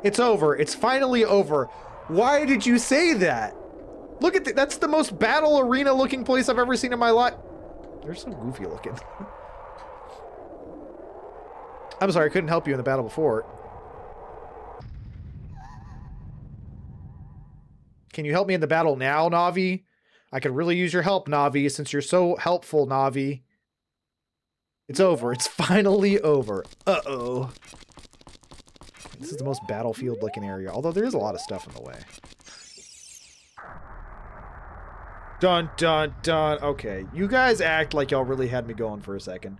It's over. It's finally over. Why did you say that? Look at that's the most battle arena looking place I've ever seen in my life. They're so goofy looking. I'm sorry, I couldn't help you in the battle before. Can you help me in the battle now, Navi? I could really use your help, Navi, since you're so helpful, Navi. It's over. It's finally over. Uh-oh. This is the most battlefield-looking area, although there is a lot of stuff in the way. Dun, dun, dun. Okay, you guys act like y'all really had me going for a second.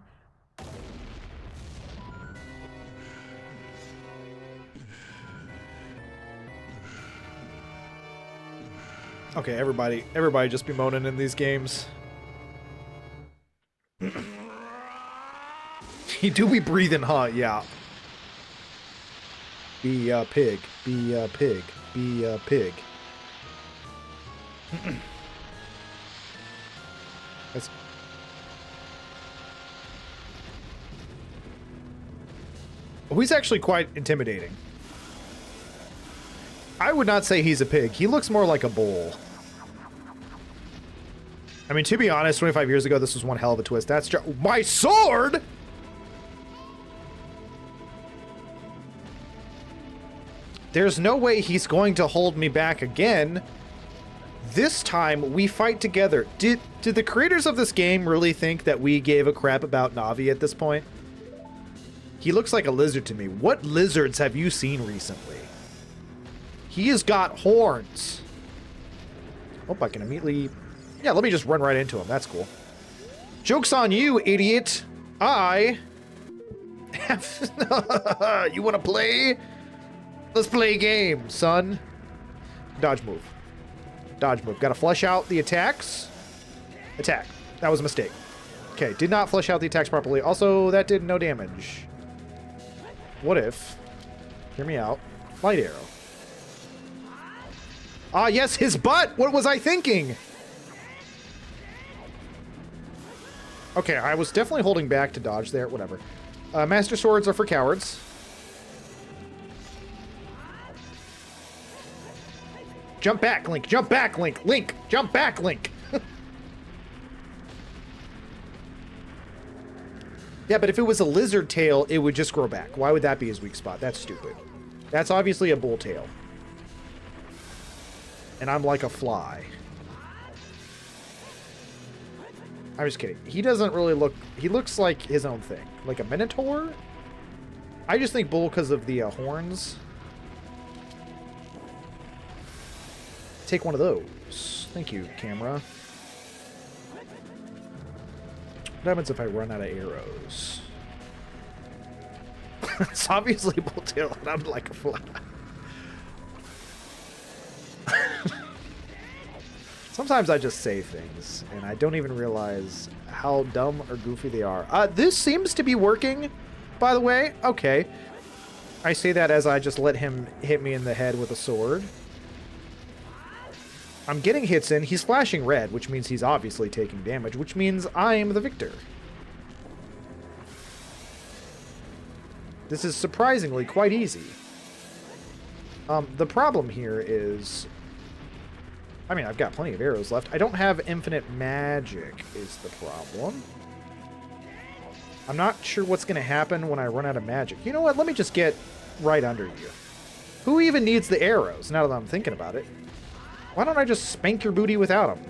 Okay, everybody just be moaning in these games. He do be breathing, huh? Yeah. Be a pig. Be a pig. Be a pig. That's... Oh, he's actually quite intimidating. I would not say he's a pig. He looks more like a bull. I mean, to be honest, 25 years ago, this was one hell of a twist. That's my sword! There's no way he's going to hold me back again. This time, we fight together. Did the creators of this game really think that we gave a crap about Navi at this point? He looks like a lizard to me. What lizards have you seen recently? He has got horns. Oh, I can immediately... Yeah, let me just run right into him. That's cool. Joke's on you, idiot. I... You want to play? Let's play a game, son. Dodge move. Dodge move. Gotta flush out the attacks. Attack. That was a mistake. Okay, did not flush out the attacks properly. Also, that did no damage. What if... Hear me out. Light arrow. Ah, yes, his butt! What was I thinking? Okay, I was definitely holding back to dodge there. Whatever. Master Swords are for cowards. Jump back, Link. Jump back, Link. Link, jump back, Link. Yeah, but if it was a lizard tail, it would just grow back. Why would that be his weak spot? That's stupid. That's obviously a bull tail. And I'm like a fly. I'm just kidding. He doesn't really look... He looks like his own thing. Like a minotaur? I just think bull because of the horns. Take one of those. Thank you, camera. What happens if I run out of arrows? It's obviously bull tail, and I'm like a fly. Sometimes I just say things, and I don't even realize how dumb or goofy they are. This seems to be working, by the way. Okay. I say that as I just let him hit me in the head with a sword. I'm getting hits in. He's flashing red, which means he's obviously taking damage, which means I'm the victor. This is surprisingly quite easy. The problem here is... I mean, I've got plenty of arrows left. I don't have infinite magic is the problem. I'm not sure what's going to happen when I run out of magic. You know what? Let me just get right under you. Who even needs the arrows, now that I'm thinking about it? Why don't I just spank your booty without them?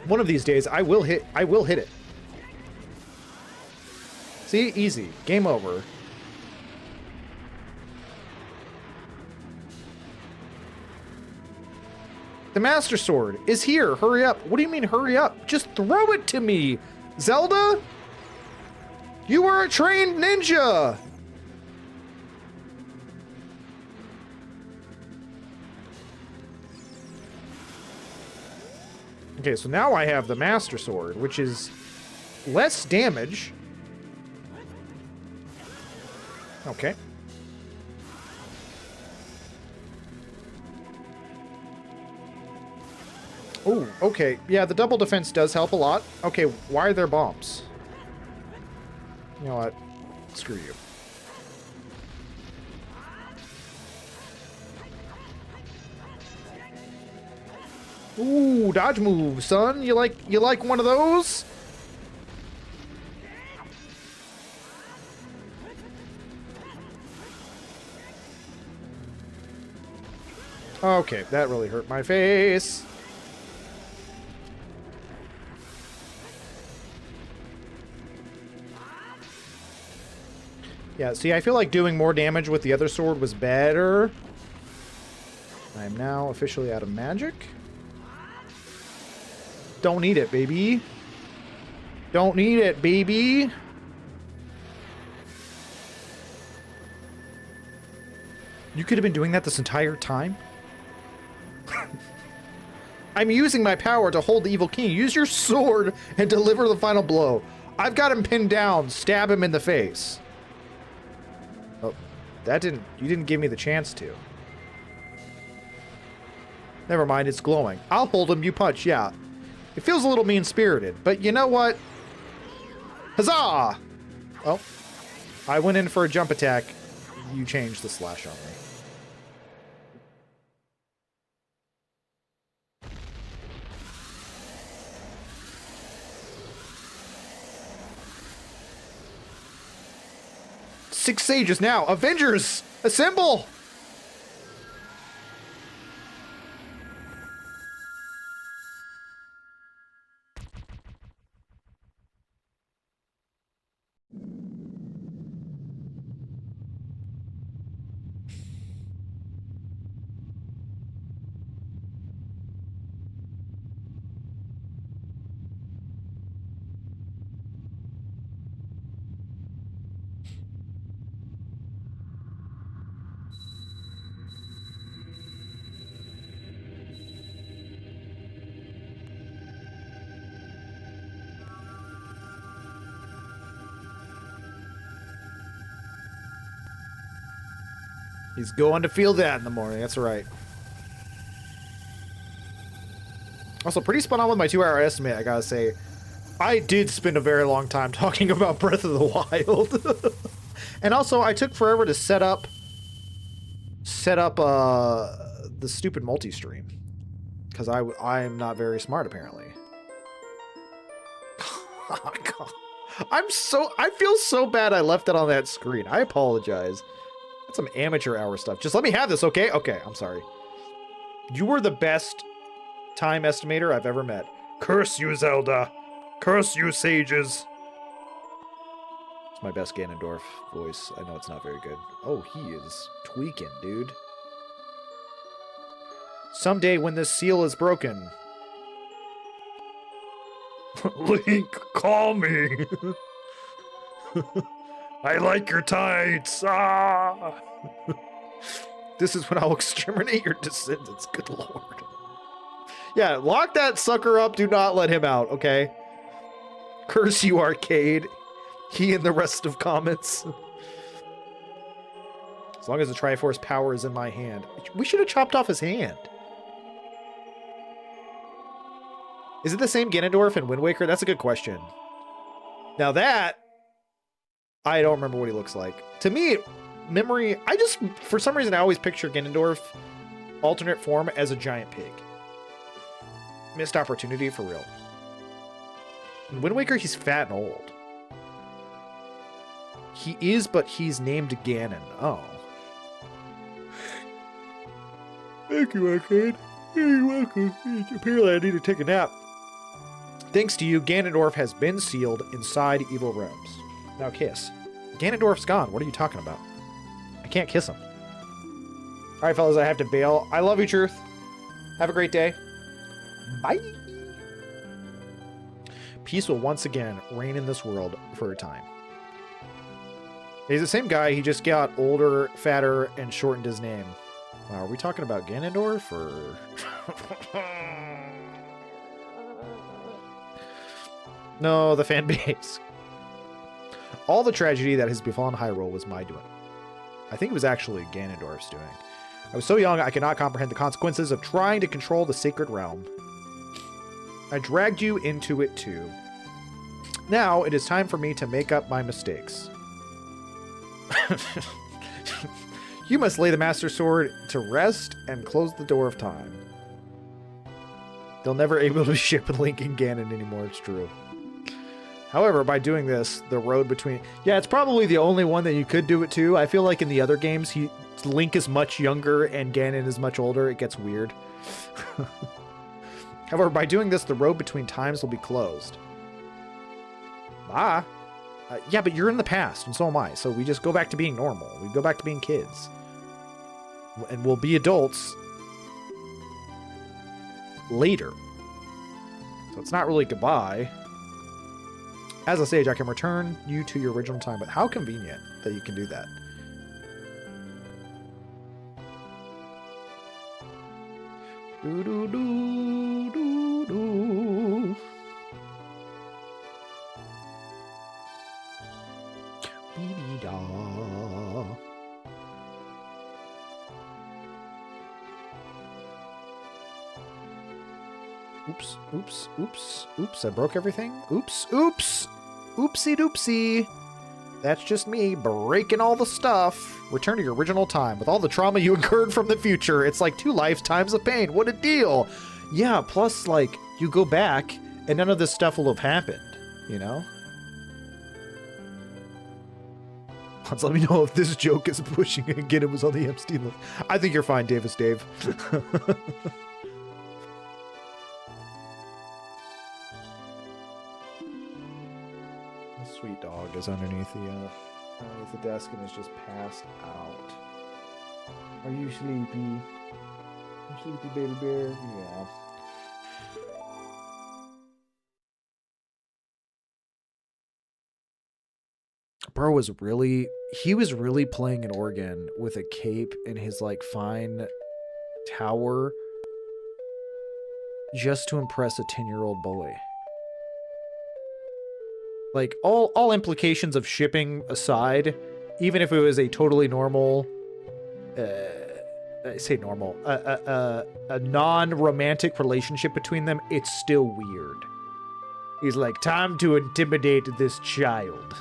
One of these days, I will hit it. See? Easy. Game over. The Master Sword is here. Hurry up. What do you mean, hurry up? Just throw it to me, Zelda! You are a trained ninja! Okay, so now I have the Master Sword, which is less damage. Okay. Ooh, okay. Yeah, the double defense does help a lot. Okay, why are there bombs? You know what? Screw you. Ooh, dodge move, son. You like one of those? Okay, that really hurt my face. Yeah, see, I feel like doing more damage with the other sword was better. I am now officially out of magic. Don't need it, baby. Don't need it, baby. You could have been doing that this entire time? I'm using my power to hold the evil king. Use your sword and deliver the final blow. I've got him pinned down. Stab him in the face. Oh, that didn't... You didn't give me the chance to. Never mind, it's glowing. I'll hold him, you punch, yeah. It feels a little mean-spirited, but you know what? Huzzah! Oh, I went in for a jump attack. You changed the slash on me. Six sages now. Avengers, assemble! He's going to feel that in the morning. That's right. Also, pretty spot on with my 2-hour estimate, I gotta say. I did spend a very long time talking about Breath of the Wild. And also, I took forever to set up the stupid multi-stream. Because I am not very smart, apparently. Oh, God. I feel so bad I left it on that screen. I apologize. That's some amateur hour stuff. Just let me have this, okay? Okay, I'm sorry. You were the best time estimator I've ever met. Curse you, Zelda. Curse you, sages. It's my best Ganondorf voice. I know it's not very good. Oh, he is tweaking, dude. Someday when this seal is broken... Link, call me. I like your tights. Ah. This is when I'll exterminate your descendants. Good lord. Yeah, lock that sucker up. Do not let him out, okay? Curse you, Arcade. He and the rest of comments. As long as the Triforce power is in my hand. We should have chopped off his hand. Is it the same Ganondorf in Wind Waker? That's a good question. Now that... I don't remember what he looks like. To me, memory... for some reason, I always picture Ganondorf, alternate form, as a giant pig. Missed opportunity for real. In Wind Waker, he's fat and old. He is, but he's named Ganon. Oh. Thank you, Arcade. You're welcome. Apparently, I need to take a nap. Thanks to you, Ganondorf has been sealed inside Evil Realms. Now kiss. Ganondorf's gone. What are you talking about? I can't kiss him. Alright, fellas, I have to bail. I love you, Truth. Have a great day. Bye. Peace will once again reign in this world for a time. He's the same guy. He just got older, fatter, and shortened his name. Wow, are we talking about Ganondorf, or... No, the fan base. All the tragedy that has befallen Hyrule was my doing. I think it was actually Ganondorf's doing. I was so young I could not comprehend the consequences of trying to control the sacred realm. I dragged you into it too. Now it is time for me to make up my mistakes. You must lay the Master Sword to rest and close the door of time. They'll never be able to ship Link and Ganon anymore, it's true. However, by doing this, the road between... Yeah, it's probably the only one that you could do it to. I feel like in the other games, Link is much younger and Ganon is much older. It gets weird. However, by doing this, the road between times will be closed. Ah. Yeah, but you're in the past, and so am I. So we just go back to being normal. We go back to being kids. And we'll be adults later. So it's not really goodbye. As a sage, I can return you to your original time, but how convenient that you can do that. Do do do do do. Be-dee-da. Oops, oops, oops, oops, I broke everything. Oops, oops, oopsie doopsie. That's just me breaking all the stuff. Return to your original time with all the trauma you incurred from the future. It's like 2 lifetimes of pain. What a deal. Yeah, plus, like, you go back and none of this stuff will have happened, you know? Let's let me know if this joke is pushing it again. It was on the Epstein list. I think you're fine, Davis Dave. Sweet dog is underneath the desk and is just passed out. Are you sleepy? You sleepy, baby bear? Yeah. Bro was really, he was really playing an organ with a cape in his like fine tower just to impress a 10-year-old boy. Like, all implications of shipping aside, even if it was a totally normal, I say normal, a non-romantic relationship between them, it's still weird. He's like, time to intimidate this child.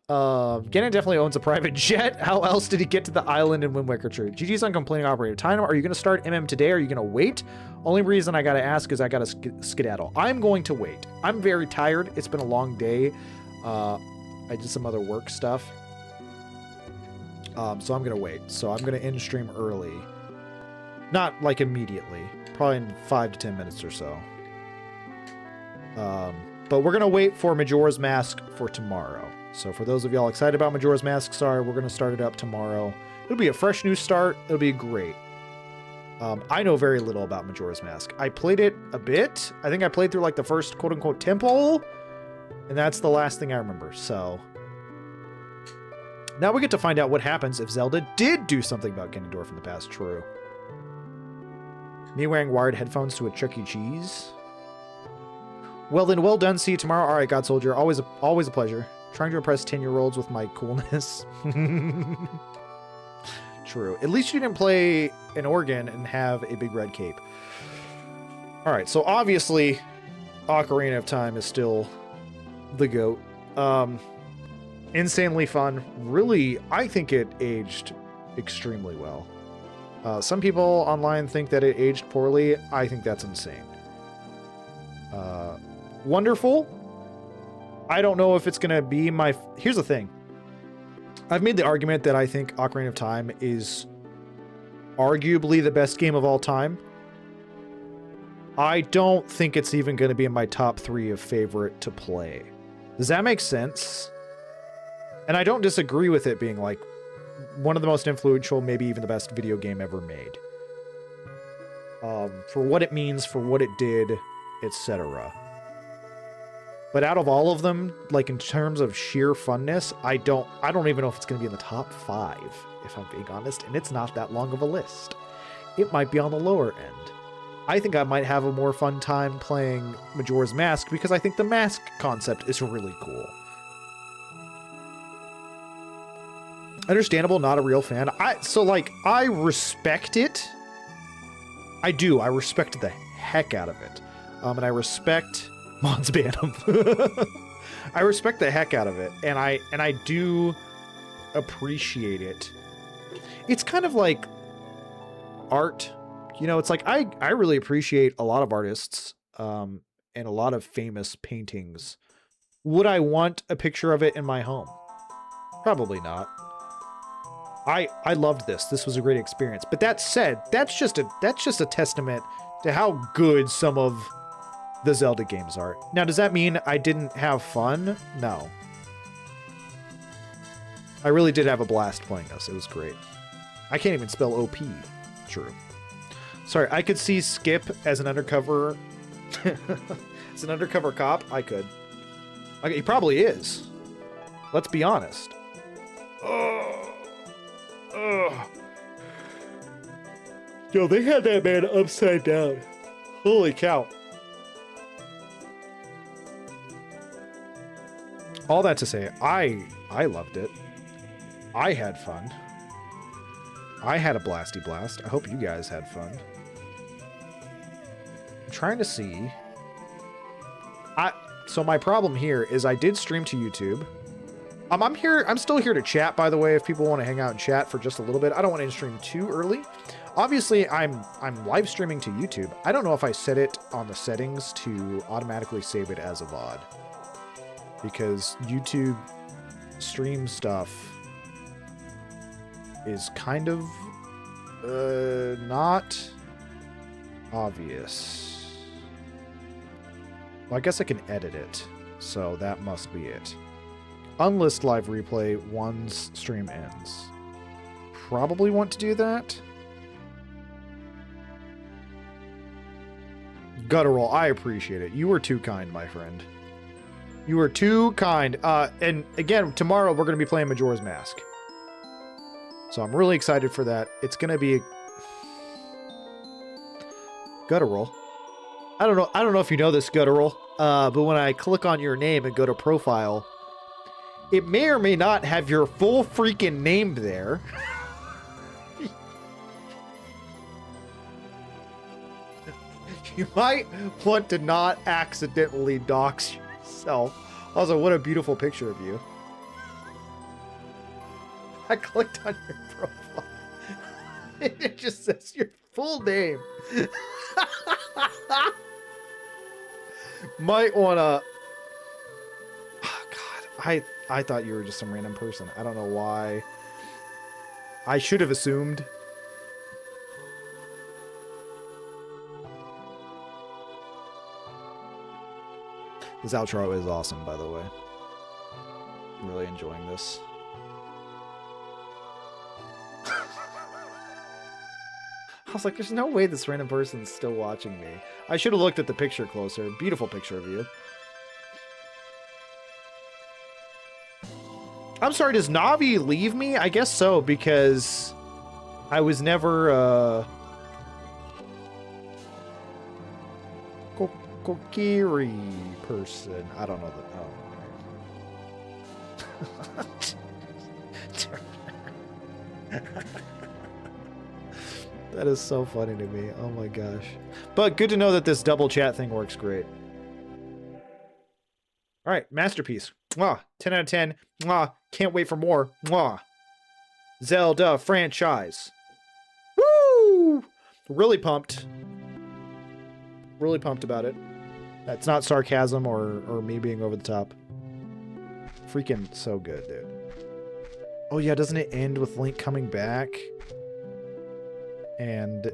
Ganon definitely owns a private jet. How else did he get to the island in Wind Waker Tree? GG's on complaining operator. Time, are you going to start MM today? Or are you going to wait? Only reason I got to ask is I got to skedaddle. I'm going to wait. I'm very tired. It's been a long day. I did some other work stuff. So I'm going to wait. So I'm going to end stream early. Not like immediately. Probably in 5 to 10 minutes or so. But we're going to wait for Majora's Mask for tomorrow. So for those of y'all excited about Majora's Mask, sorry, we're going to start it up tomorrow. It'll be a fresh new start. It'll be great. I know very little about Majora's Mask. I played it a bit. I think I played through like the first quote-unquote temple. And that's the last thing I remember. So now we get to find out what happens if Zelda did do something about Ganondorf in the past. True. Me wearing wired headphones to a Chuck E. Cheese. Well then, well done. See you tomorrow. All right, God Soldier. Always a pleasure. Trying to impress 10-year-olds with my coolness. True. At least you didn't play an organ and have a big red cape. All right, so obviously, Ocarina of Time is still the GOAT. Insanely fun. Really, I think it aged extremely well. Some people online think that it aged poorly. I think that's insane. Wonderful. I don't know if it's going to be my... Here's the thing. I've made the argument that I think Ocarina of Time is arguably the best game of all time. I don't think it's even going to be in my top 3 of favorite to play. Does that make sense? And I don't disagree with it being like one of the most influential, maybe even the best video game ever made. For what it means, for what it did, etc. But out of all of them, like in terms of sheer funness, I don't even know if it's going to be in the top 5, if I'm being honest, and it's not that long of a list. It might be on the lower end. I think I might have a more fun time playing Majora's Mask because I think the mask concept is really cool. Understandable, not a real fan. I respect it. I do. I respect the heck out of it. And I respect Mons Bantam. I respect the heck out of it, and I do appreciate it. It's kind of like art, you know. It's like I really appreciate a lot of artists, and a lot of famous paintings. Would I want a picture of it in my home? Probably not. I loved this. This was a great experience. But that said, that's just a testament to how good some of the Zelda games are. Now, does that mean I didn't have fun? No. I really did have a blast playing this. It was great. I can't even spell OP. True. Sorry, I could see Skip as an undercover... as an undercover cop. I could. Okay, he probably is. Let's be honest. Yo, they had that man upside down. Holy cow. All that to say, I loved it. I had fun. I had a blasty blast. I hope you guys had fun. I'm trying to see. So my problem here is I did stream to YouTube. I'm still here to chat, by the way, if people want to hang out and chat for just a little bit. I don't want to stream too early. Obviously, I'm live streaming to YouTube. I don't know if I set it on the settings to automatically save it as a VOD. Because YouTube stream stuff is kind of not obvious. Well, I guess I can edit it, so that must be it. Unlist live replay once stream ends. Probably want to do that. Guttural, I appreciate it. You were too kind, my friend. You were too kind. And again, tomorrow we're going to be playing Majora's Mask. So I'm really excited for that. It's going to be a... Guttural. I don't know if you know this, Guttural, but when I click on your name and go to profile, it may or may not have your full freaking name there. You might want to not accidentally dox yourself. Also, what a beautiful picture of you. I clicked on your profile. It just says your full name. Might wanna... Oh, God. I thought you were just some random person. I don't know why. I should have assumed. This outro is awesome, by the way. I'm really enjoying this. I was like, there's no way this random person's still watching me. I should have looked at the picture closer. Beautiful picture of you. I'm sorry, does Navi leave me? I guess so, because I was never, Kokiri person. I don't know that. Oh. That is so funny to me. Oh my gosh. But good to know that this double chat thing works great. All right, masterpiece. Mwah. 10 out of 10. Mwah. Can't wait for more. Mwah. Zelda franchise. Woo! Really pumped. Really pumped about it. That's not sarcasm or me being over the top. Freaking so good, dude. Oh yeah, doesn't it end with Link coming back? And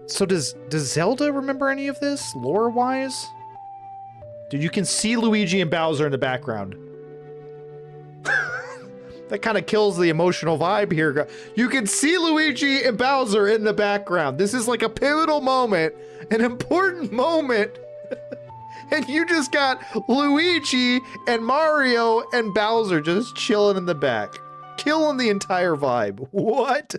so does Zelda remember any of this lore-wise? Dude, you can see Luigi and Bowser in the background. That kind of kills the emotional vibe here. You can see Luigi and Bowser in the background. This is like a pivotal moment, an important moment. And you just got Luigi and Mario and Bowser just chilling in the back. Killing the entire vibe. What?